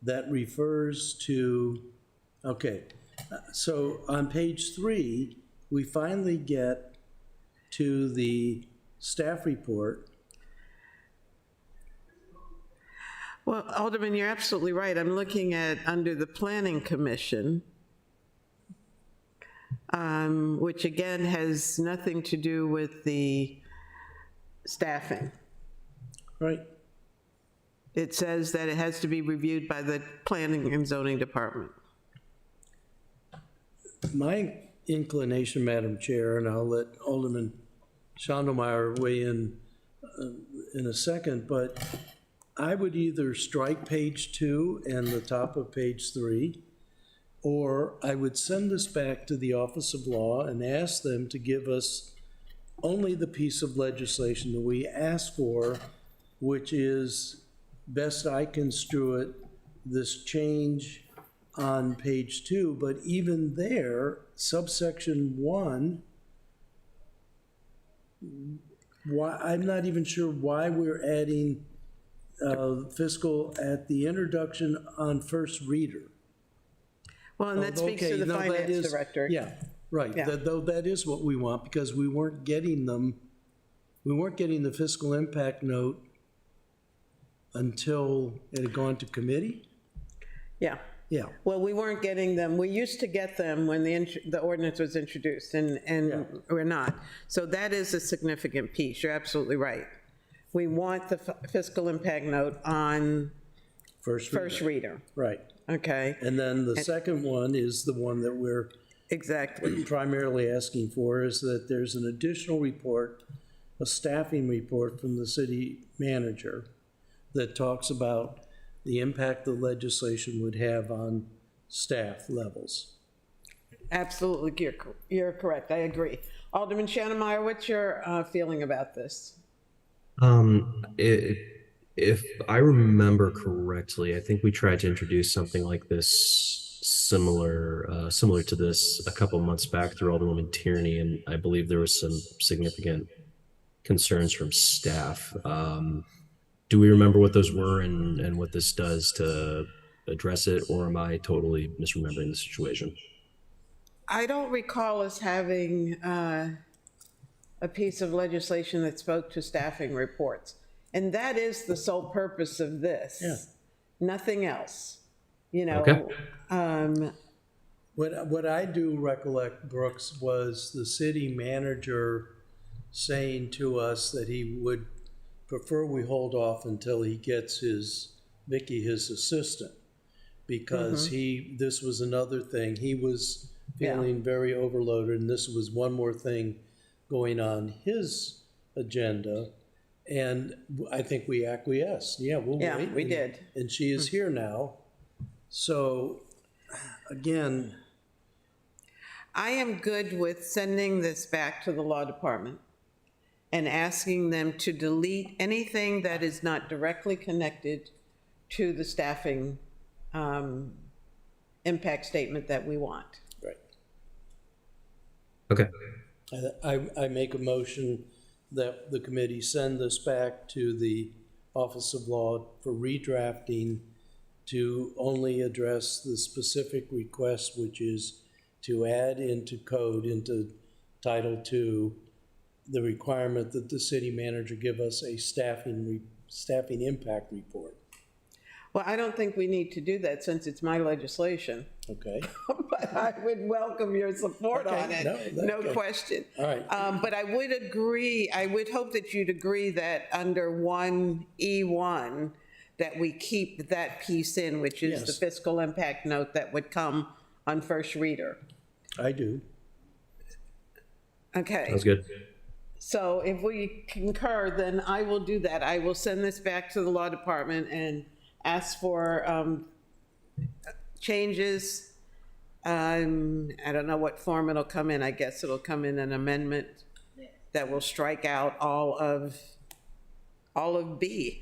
that refers to, okay, so on page 3, we finally get to the staff report. Well, Alderman, you're absolutely right. I'm looking at under the Planning Commission, which again has nothing to do with the staffing. Right. It says that it has to be reviewed by the Planning and Zoning Department. My inclination, Madam Chair, and I'll let Alderman Schondelmeyer weigh in a second, but I would either strike page 2 and the top of page 3, or I would send this back to the Office of Law and ask them to give us only the piece of legislation that we asked for, which is, best I construe it, this change on page 2, but even there, subsection 1, I'm not even sure why we're adding fiscal at the introduction on first reader. Well, and that speaks to the finance director. Yeah, right, Yeah. though that is what we want, because we weren't getting the fiscal impact note until it had gone to committee? Yeah. Yeah. Well, we weren't getting them. We used to get them when the ordinance was introduced, and we're not. So that is a significant piece. You're absolutely right. We want the fiscal impact note on First first reader. reader, Right. okay? And then the second one is the one that we're Exactly. primarily asking for, is that there's an additional report, a staffing report from the city manager that talks about the impact the legislation would have on staff levels. Absolutely, you're correct, I agree. Alderman Shannemeyer, what's your feeling about this? If I remember correctly, I think we tried to introduce something like this, similar to this, a couple months back through Alderwoman Tierney, and I believe there was some significant concerns from staff. Do we remember what those were and what this does to address it, or am I totally misremembering the situation? I don't recall us having a piece of legislation that spoke to staffing reports. And that is the sole purpose of this. Yeah. Nothing else, you know. Okay. What I do recollect, Brooks, was the city manager saying to us that he would prefer we hold off until he gets Vicky, his assistant, because this was another thing. He was feeling very overloaded, and this was one more thing going on his agenda. And I think we acquiesced. Yeah, we'll wait. Yeah, we did. And she is here now. So, again, I am good with sending this back to the law department and asking them to delete anything that is not directly connected to the staffing impact statement that we want. right. Okay. I make a motion that the committee send this back to the Office of Law for redrafting to only address the specific request, which is to add into code, into Title II, the requirement that the city manager give us a staffing impact report. Well, I don't think we need to do that since it's my legislation, Okay? but I would welcome your support Okay, on it, no okay. question. All right. But I would agree, I would hope that you'd agree that under 1E1, that we keep that piece in, which is the Yes. fiscal impact note that would come on first reader. I do. Okay. Sounds good. So if we concur, then I will do that. I will send this back to the law department and ask for changes. I don't know what form it'll come in. I guess it'll come in an amendment that will strike out all of B.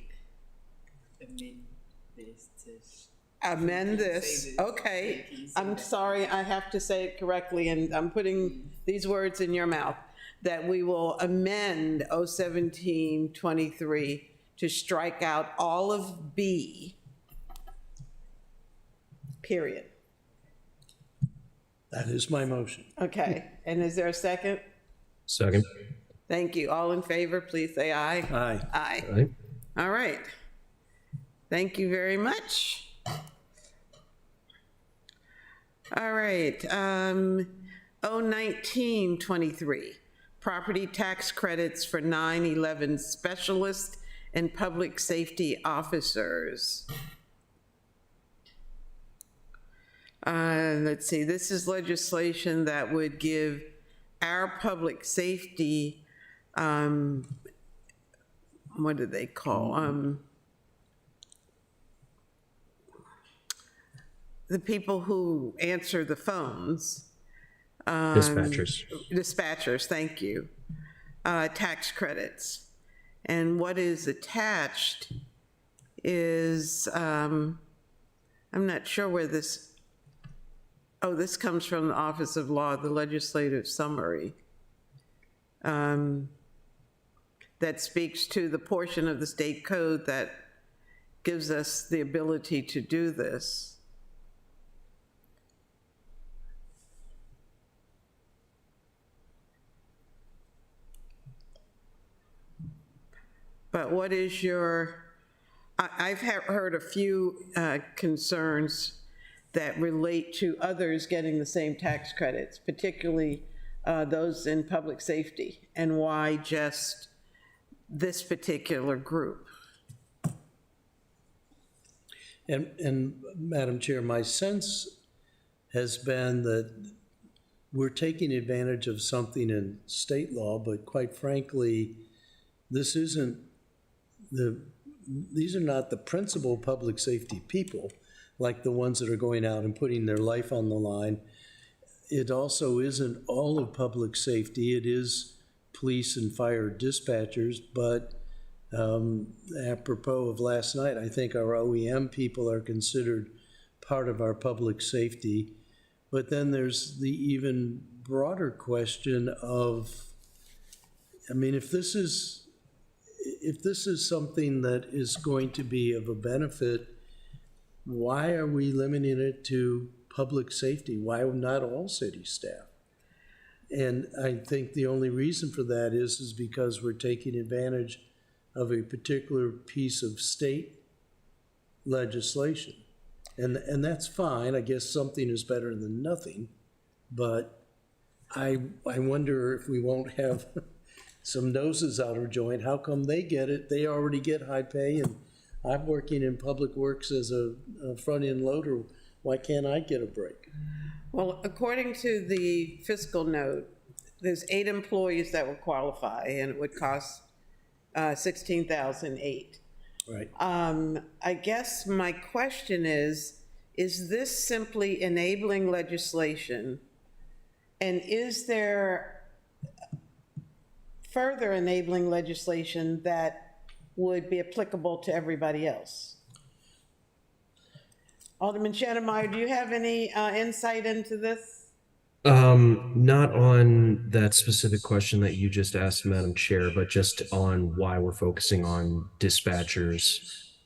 Amend this, okay. I'm sorry, I have to say it correctly, and I'm putting these words in your mouth, that we will amend 01723 to strike out all of B, period. That is my motion. Okay, and is there a second? Second. Thank you. All in favor, please say aye. Aye. Aye. All right. All right. Thank you very much. All right, 01923, property tax credits for 9/11 specialists and public safety officers. Let's see, this is legislation that would give our public safety, what do they call, the people who answer the phones. Dispatchers. Dispatchers, thank you. Tax credits. And what is attached is, I'm not sure where this, oh, this comes from the Office of Law, the legislative summary. That speaks to the portion of the state code that gives us the ability to do this. But what is your, I've heard a few concerns that relate to others getting the same tax credits, particularly those in public safety, and why just this particular group? And Madam Chair, my sense has been that we're taking advantage of something in state law, but quite frankly, this isn't these are not the principal public safety people, like the ones that are going out and putting their life on the line. It also isn't all of public safety. It is police and fire dispatchers, but apropos of last night, I think our OEM people are considered part of our public safety. But then there's the even broader question of, I mean, if this is something that is going to be of a benefit, why are we limiting it to public safety? Why not all city staff? And I think the only reason for that is because we're taking advantage of a particular piece of state legislation. And that's fine. I guess something is better than nothing. But I wonder if we won't have some noses out of joint. How come they get it? They already get high pay, and I'm working in public works as a front-end loader. Why can't I get a break? Well, according to the fiscal note, there's 8 employees that would qualify, and it would cost $16,008. Right. I guess my question is this simply enabling legislation? And is there further enabling legislation that would be applicable to everybody else? Alderman Shannemeyer, do you have any insight into this? Not on that specific question that you just asked, Madam Chair, but just on why we're focusing on dispatchers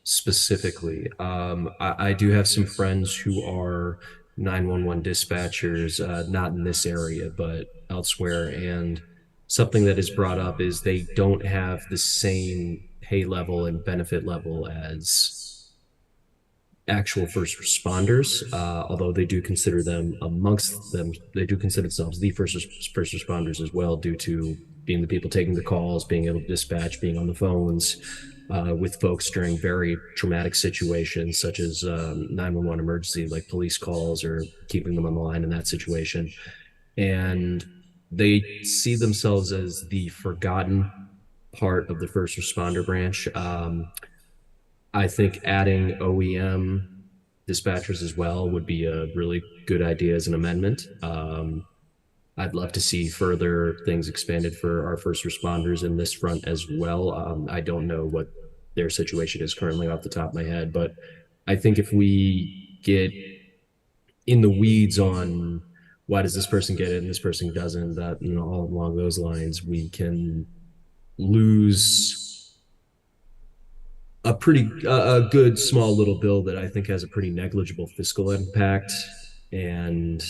specifically. I do have some friends who are 911 dispatchers, not in this area, but elsewhere. And something that is brought up is they don't have the same pay level and benefit level as actual first responders, although they do consider them amongst them, they do consider themselves the first responders as well, due to being the people taking the calls, being able to dispatch, being on the phones with folks during very traumatic situations, such as 911 emergency, like police calls, or keeping them on the line in that situation. And they see themselves as the forgotten part of the first responder branch. I think adding OEM dispatchers as well would be a really good idea as an amendment. I'd love to see further things expanded for our first responders in this front as well. I don't know what their situation is currently off the top of my head, but I think if we get in the weeds on why does this person get it and this person doesn't, that, you know, all along those lines, we can lose a good small little bill that I think has a pretty negligible fiscal impact, and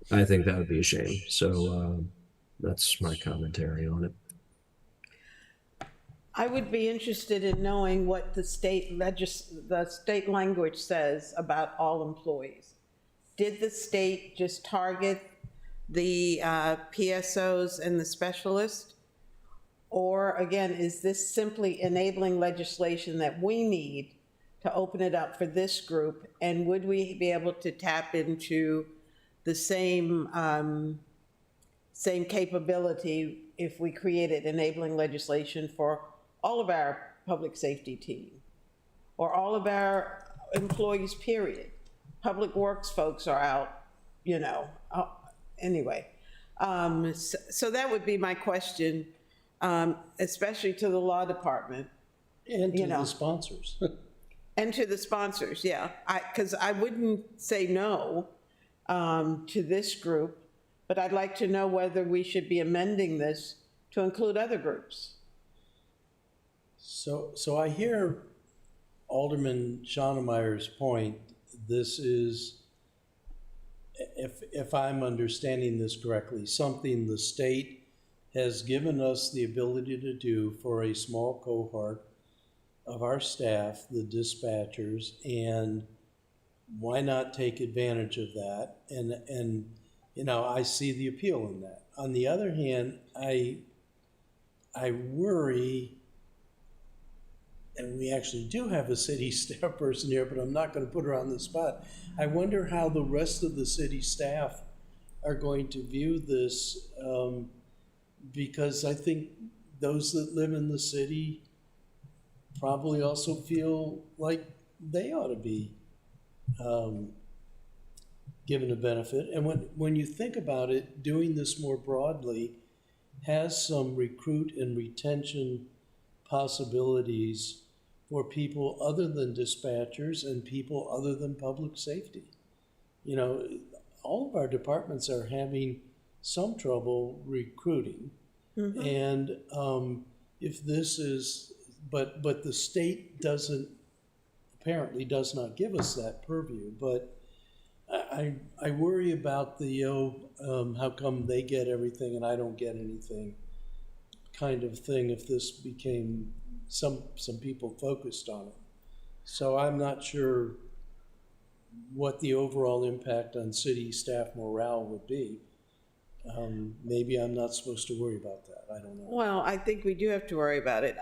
I think that would be a shame. So that's my commentary on it. I would be interested in knowing what the state language says about all employees. Did the state just target the PSOs and the specialists? Or again, is this simply enabling legislation that we need to open it up for this group? And would we be able to tap into the same capability if we created enabling legislation for all of our public safety team or all of our employees, period? Public works folks are out, you know, anyway. So that would be my question. Especially to the law department. And to the sponsors. And to the sponsors, yeah. Because I wouldn't say no to this group, but I'd like to know whether we should be amending this to include other groups. So I hear Alderman Schaunemeyer's point. This is, if I'm understanding this correctly, something the state has given us the ability to do for a small cohort of our staff, the dispatchers, and why not take advantage of that? And you know, I see the appeal in that. On the other hand, I worry and we actually do have a city staff person here, but I'm not gonna put her on the spot. I wonder how the rest of the city staff are going to view this, because I think those that live in the city probably also feel like they ought to be given a benefit. And when you think about it, doing this more broadly has some recruit and retention possibilities for people other than dispatchers and people other than public safety. You know, all of our departments are having some trouble recruiting. And if this is, but the state apparently does not give us that purview. But I worry about the, how come they get everything and I don't get anything kind of thing if this became some people focused on it. So I'm not sure what the overall impact on city staff morale would be. Maybe I'm not supposed to worry about that. I don't know. Well, I think we do have to worry about it.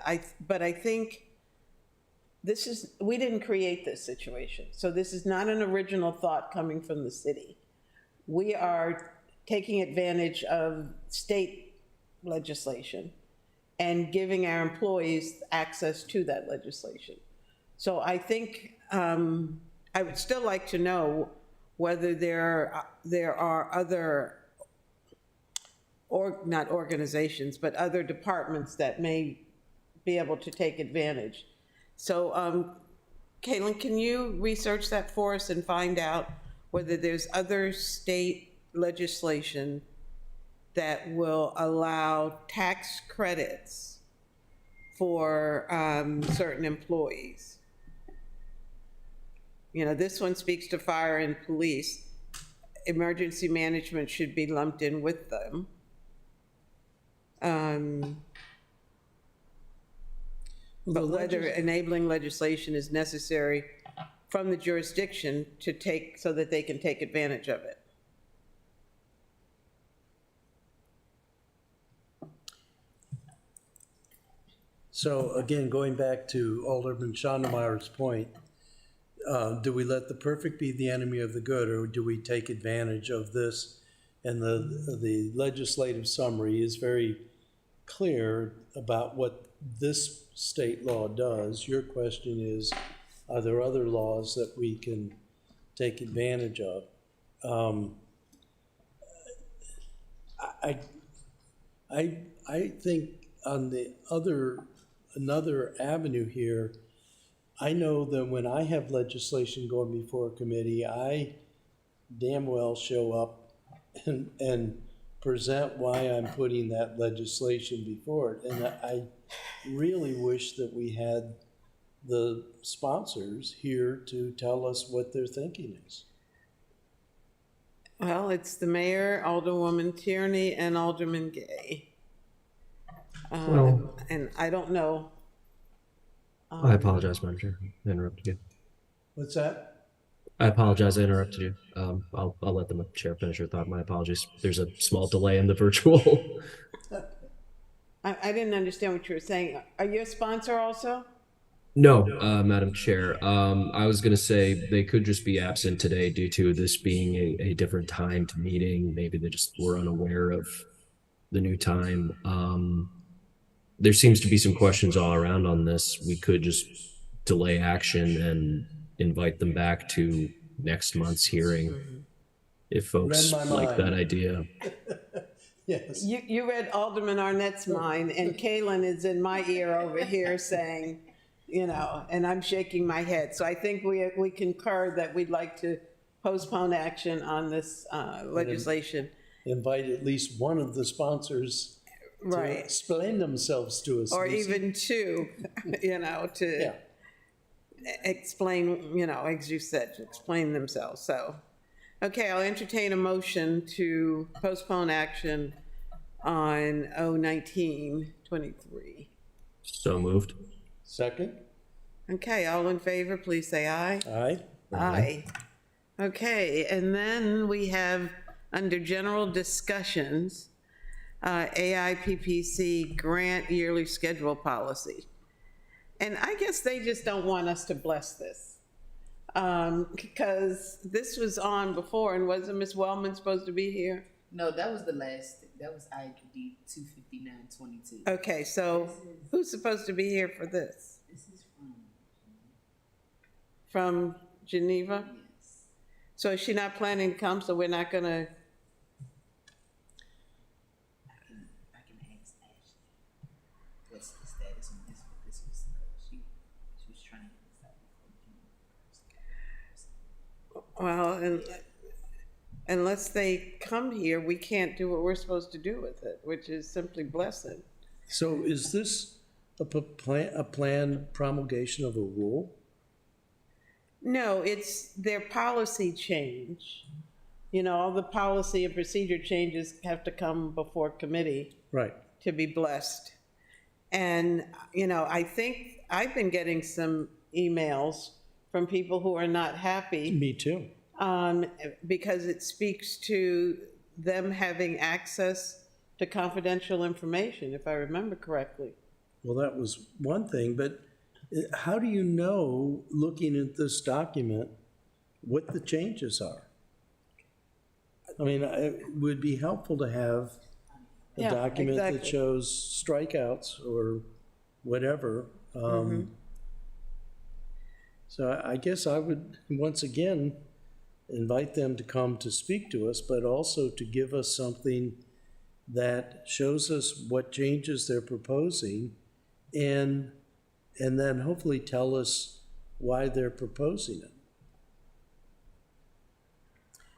But I think we didn't create this situation. So this is not an original thought coming from the city. We are taking advantage of state legislation and giving our employees access to that legislation. So I think I would still like to know whether there are other, or not organizations, but other departments that may be able to take advantage. So, Caitlin, can you research that for us and find out whether there's other state legislation that will allow tax credits for certain employees? You know, this one speaks to fire and police. Emergency management should be lumped in with them. But whether enabling legislation is necessary from the jurisdiction to take, so that they can take advantage of it. So again, going back to Alderman Schondermeyer's point, do we let the perfect be the enemy of the good, or do we take advantage of this? And the legislative summary is very clear about what this state law does. Your question is, are there other laws that we can take advantage of? I think on the another avenue here, I know that when I have legislation going before a committee, I damn well show up and present why I'm putting that legislation before it. And I really wish that we had the sponsors here to tell us what their thinking is. Well, it's the mayor, Alderwoman Tierney, and Alderman Gay. Well- And I don't know. I apologize, Madam Chair. I interrupted you. What's that? I apologize, I interrupted you. I'll let the chair finish her thought. My apologies. There's a small delay in the virtual. I didn't understand what you were saying. Are you a sponsor also? No, Madam Chair. I was going to say they could just be absent today due to this being a different timed meeting. Maybe they just were unaware of the new time. There seems to be some questions all around on this. We could just delay action and invite them back to next month's hearing if folks Read my like mind. that idea. Yes. You read Alderman Arnett's mind, and Kaylin is in my ear over here saying, you know, and I'm shaking my head. So I think we concur that we'd like to postpone action on this legislation. Invite at least one of the sponsors to Right. explain themselves to us. Or Lisa. even two, you know, to Yeah. explain, you know, as you said, to explain themselves. So, okay, I'll entertain a motion to postpone action on 019-23. So moved. Second? Okay, all in favor, please say aye. Aye. Aye. Okay, and then we have, under general discussions, AIPPC grant yearly schedule policy. And I guess they just don't want us to bless this. Because this was on before, and wasn't Ms. Wellman supposed to be here? No, that was the last, that was ID 25922. Okay, so who's supposed to be here for this? This is From Geneva? yes. So is she not planning to come, so we're not gonna, I can ask Ashley. What's the status on this? This was, she was trying to decide. well, unless they come here, we can't do what we're supposed to do with it, which is simply bless it. So is this a planned promulgation of a rule? No, it's their policy change. You know, all the policy and procedure changes have to come before committee Right. to be blessed. And, you know, I think I've been getting some emails from people who are not happy Me too. because it speaks to them having access to confidential information, if I remember correctly. Well, that was one thing, but how do you know, looking at this document, what the changes are? I mean, it would be helpful to have a Yeah, document that exactly. shows strikeouts or whatever. So I guess I would, once again, invite them to come to speak to us, but also to give us something that shows us what changes they're proposing, and then hopefully tell us why they're proposing it.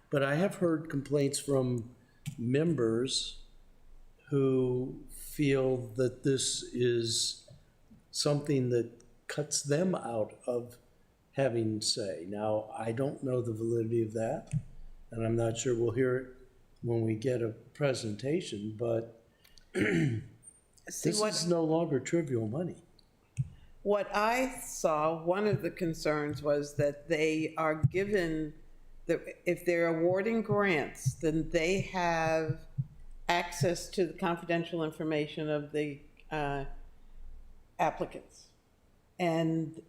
But I have heard complaints from members who feel that this is something that cuts them out of having say. Now, I don't know the validity of that, and I'm not sure we'll hear it when we get a presentation, but See, this is no longer trivial money. what I saw, one of the concerns was that they are given, if they're awarding grants, then they have access to the confidential information of the applicants. And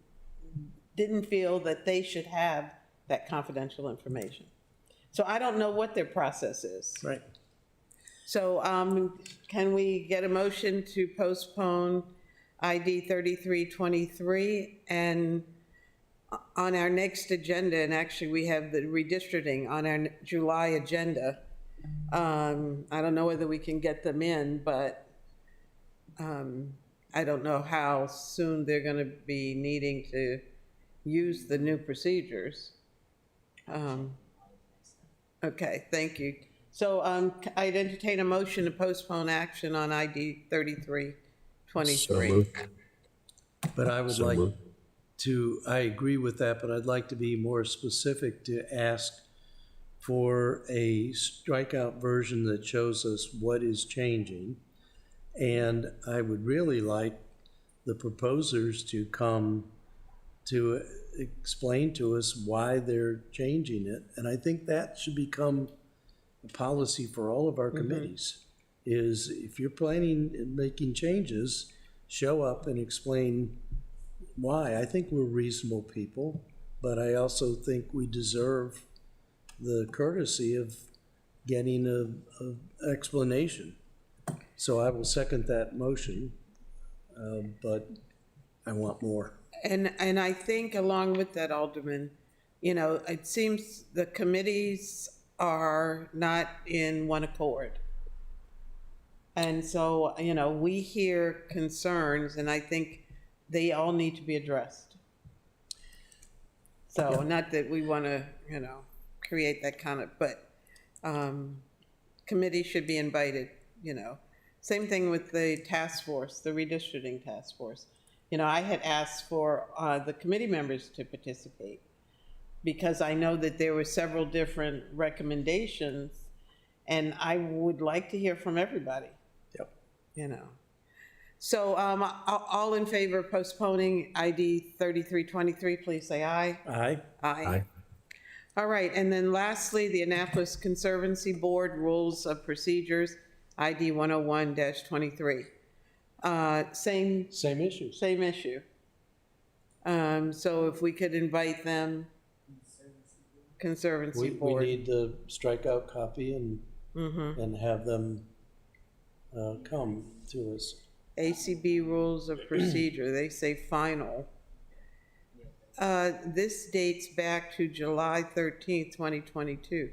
didn't feel that they should have that confidential information. So I don't know what their process is. Right. So can we get a motion to postpone ID 3323? And on our next agenda, and actually we have the redistricting on our July agenda. I don't know whether we can get them in, but I don't know how soon they're going to be needing to use the new procedures. Okay, thank you. So I'd entertain a motion to postpone action on ID 3323. But I would like to, I agree with that, but I'd like to be more specific to ask for a strikeout version that shows us what is changing. And I would really like the proposers to come to explain to us why they're changing it. And I think that should become a policy for all of our committees, is if you're planning and making changes, show up and explain why. I think we're reasonable people, but I also think we deserve the courtesy of getting a explanation. So I will second that motion, but I want more. And I think along with that, Alderman, you know, it seems the committees are not in one accord. And so, you know, we hear concerns, and I think they all need to be addressed. So not that we want to, you know, create that kind of, but committees should be invited, you know. Same thing with the task force, the redistricting task force. You know, I had asked for the committee members to participate because I know that there were several different recommendations, and I would like to hear from everybody. Yep. You know. So all in favor of postponing ID 3323, please say aye. Aye. Aye. All right, and then lastly, the Annapolis Conservancy Board Rules of Procedures, ID 101-23. Same Same issues. issue. So if we could invite them, Conservancy We Board. need the strikeout copy and have them come to us. ACB Rules of Procedure, they say final. This dates back to July 13th, 2022.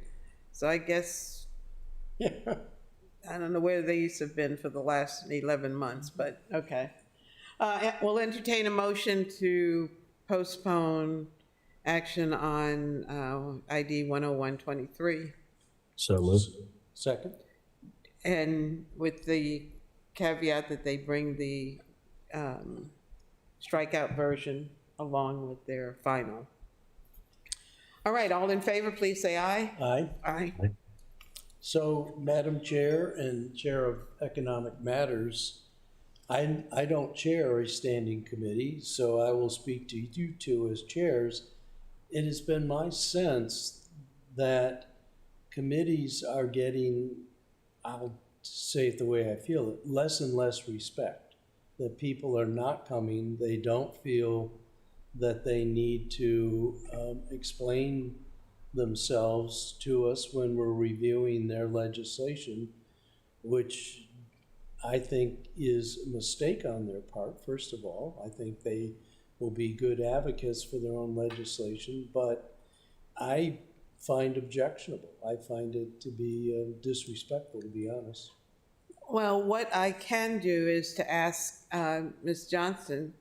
So I guess, I don't know where these have been for the last 11 months, but okay. We'll entertain a motion to postpone action on ID 10123. So moved. Second? And with the caveat that they bring the strikeout version along with their final. All right, all in favor, please say aye. Aye. Aye. So, Madam Chair and Chair of Economic Matters, I don't chair a standing committee, so I will speak to you two as chairs. It has been my sense that committees are getting, I'll say it the way I feel it, less and less respect. That people are not coming, they don't feel that they need to explain themselves to us when we're reviewing their legislation, which I think is a mistake on their part, first of all. I think they will be good advocates for their own legislation, but I find objectionable. I find it to be disrespectful, to be honest. Well, what I can do is to ask Ms. Johnson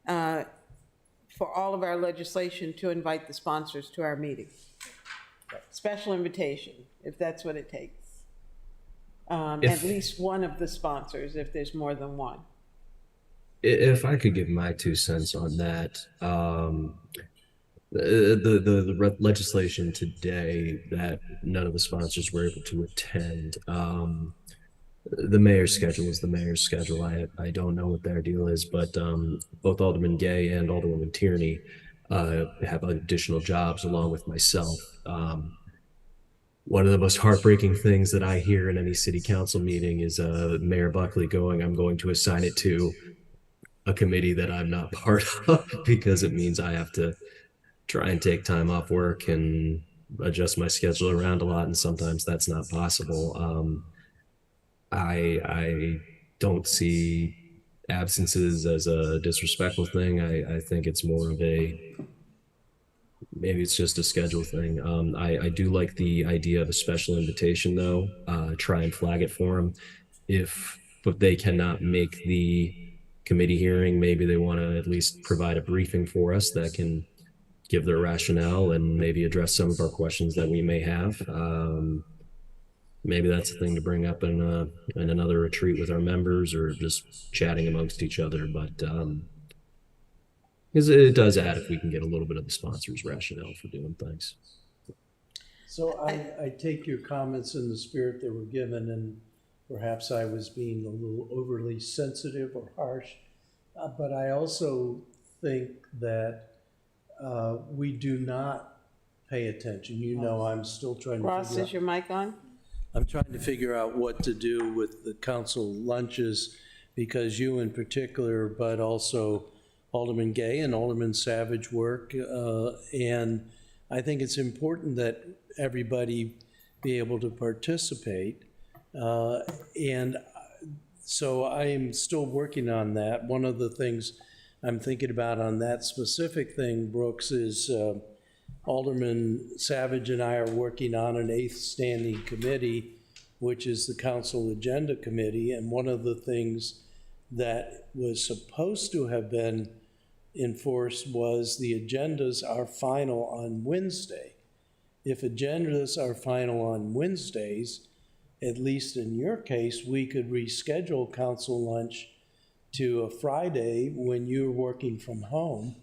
for all of our legislation to invite the sponsors to our meeting. Special invitation, if that's what it takes. At least one of the sponsors, if there's more than one. If I could give my 2 cents on that, the legislation today that none of the sponsors were able to attend, the mayor's schedule is the mayor's schedule. I don't know what their deal is, but both Alderman Gay and Alderwoman Tierney have additional jobs along with myself. One of the most heartbreaking things that I hear in any city council meeting is Mayor Buckley going, I'm going to assign it to a committee that I'm not part of because it means I have to try and take time off work and adjust my schedule around a lot, and sometimes that's not possible. I don't see absences as a disrespectful thing. I think it's more of maybe it's just a schedule thing. I do like the idea of a special invitation though. Try and flag it for them. If they cannot make the committee hearing, maybe they want to at least provide a briefing for us that can give their rationale and maybe address some of our questions that we may have. Maybe that's a thing to bring up in another retreat with our members or just chatting amongst each other. But because it does add if we can get a little bit of the sponsors' rationale for doing things. So I take your comments in the spirit they were given, and perhaps I was being a little overly sensitive or harsh, but I also think that we do not pay attention. You know, I'm still trying to Ross, figure out. is your mic on? I'm trying to figure out what to do with the council lunches, because you in particular, but also Alderman Gay and Alderman Savage work. And I think it's important that everybody be able to participate. And so I am still working on that. One of the things I'm thinking about on that specific thing, Brooks, is Alderman Savage and I are working on an 8th standing committee, which is the Council Agenda Committee. And one of the things that was supposed to have been enforced was the agendas are final on Wednesday. If agendas are final on Wednesdays, at least in your case, we could reschedule council lunch to a Friday when you're working from home,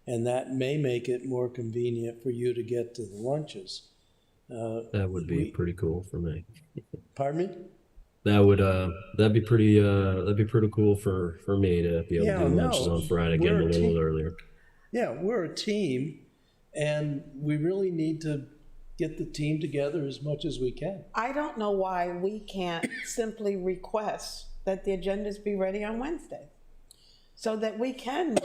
and that may make it more convenient for you to get to the lunches. That would be pretty cool for me. Pardon me? That'd be pretty cool for me to be able to do lunches on Friday, getting a little earlier. Yeah, we're a team, and we really need to get the team together as much as we can. I don't know why we can't simply request that the agendas be ready on Wednesday so that we can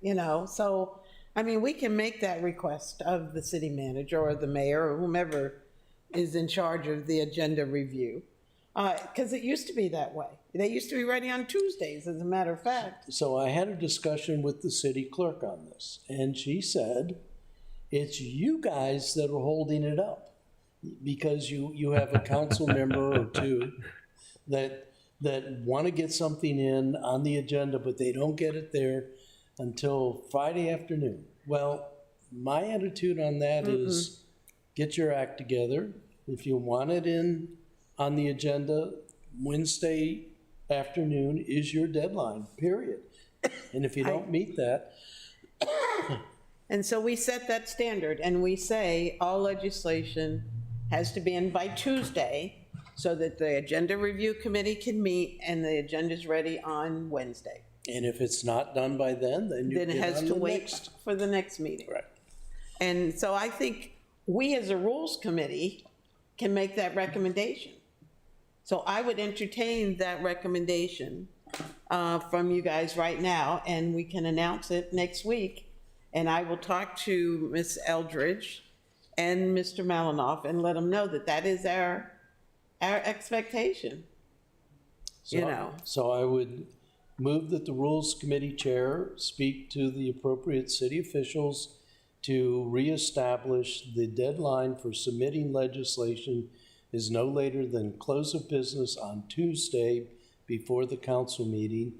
you know? So, I mean, we can make that request of the city manager or the mayor or whomever is in charge of the agenda review. Because it used to be that way. They used to be ready on Tuesdays, as a matter of fact. So I had a discussion with the city clerk on this, and she said, it's you guys that are holding it up. Because you have a council member or two that want to get something in on the agenda, but they don't get it there until Friday afternoon. Well, my attitude on that is get your act together. If you want it in on the agenda, Wednesday afternoon is your deadline, period. And if you don't meet that. And so we set that standard, and we say all legislation has to be in by Tuesday so that the agenda review committee can meet and the agenda's ready on Wednesday. And if it's not done by then you Then it get has on to the wait next. for the next meeting. Right. And so I think we as a rules committee can make that recommendation. So I would entertain that recommendation from you guys right now, and we can announce it next week. And I will talk to Ms. Eldridge and Mr. Malinoff and let them know that that is our expectation. You know. So I would move that the Rules Committee Chair speak to the appropriate city officials to reestablish the deadline for submitting legislation is no later than close of business on Tuesday before the council meeting,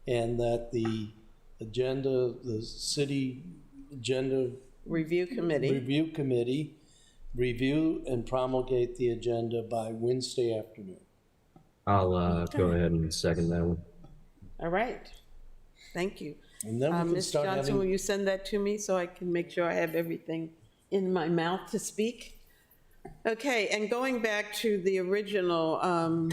and that the city agenda Review committee. review and promulgate the agenda by Wednesday afternoon. I'll go ahead and second that one. All right. Thank you. And then we can Ms. start Johnson, will having, you send that to me so I can make sure I have everything in my mouth to speak? Okay, and going back to the original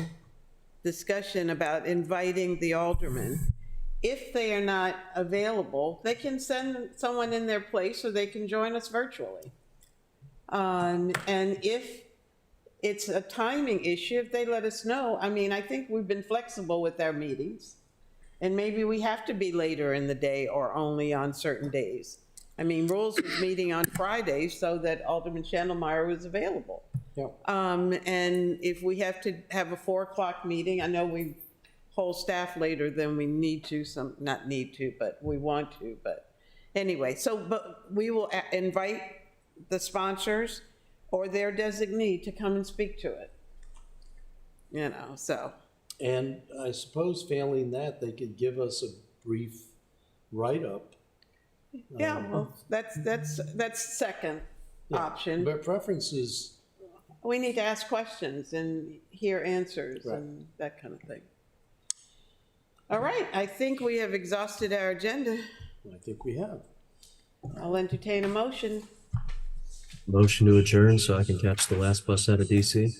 discussion about inviting the aldermen, if they are not available, they can send someone in their place or they can join us virtually. And if it's a timing issue, if they let us know, I mean, I think we've been flexible with our meetings. And maybe we have to be later in the day or only on certain days. I mean, Rules was meeting on Fridays so that Alderman Schandelmeyer was available. Yep. And if we have to have a 4 o'clock meeting, I know we hold staff later than we need to, not need to, but we want to, but anyway. But we will invite the sponsors or their designee to come and speak to it. You know, so. and I suppose failing that, they could give us a brief write-up. Yeah, well, that's second Yeah, option. But preference is, We need to ask questions and hear answers Right. and that kind of thing. All right, I think we have exhausted our agenda. I think we have. I'll entertain a motion. Motion to adjourn so I can catch the last bus out of DC.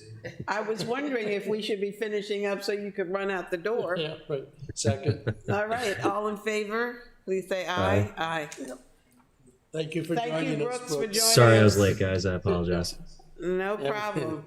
I was wondering if we should be finishing up so you could run out the door. Yeah, right. Second. All right, all in favor, please say aye. Aye. Thank you for Thank you, joining us, Brooks, for joining us. Sorry I was late, guys. I apologize. No problem.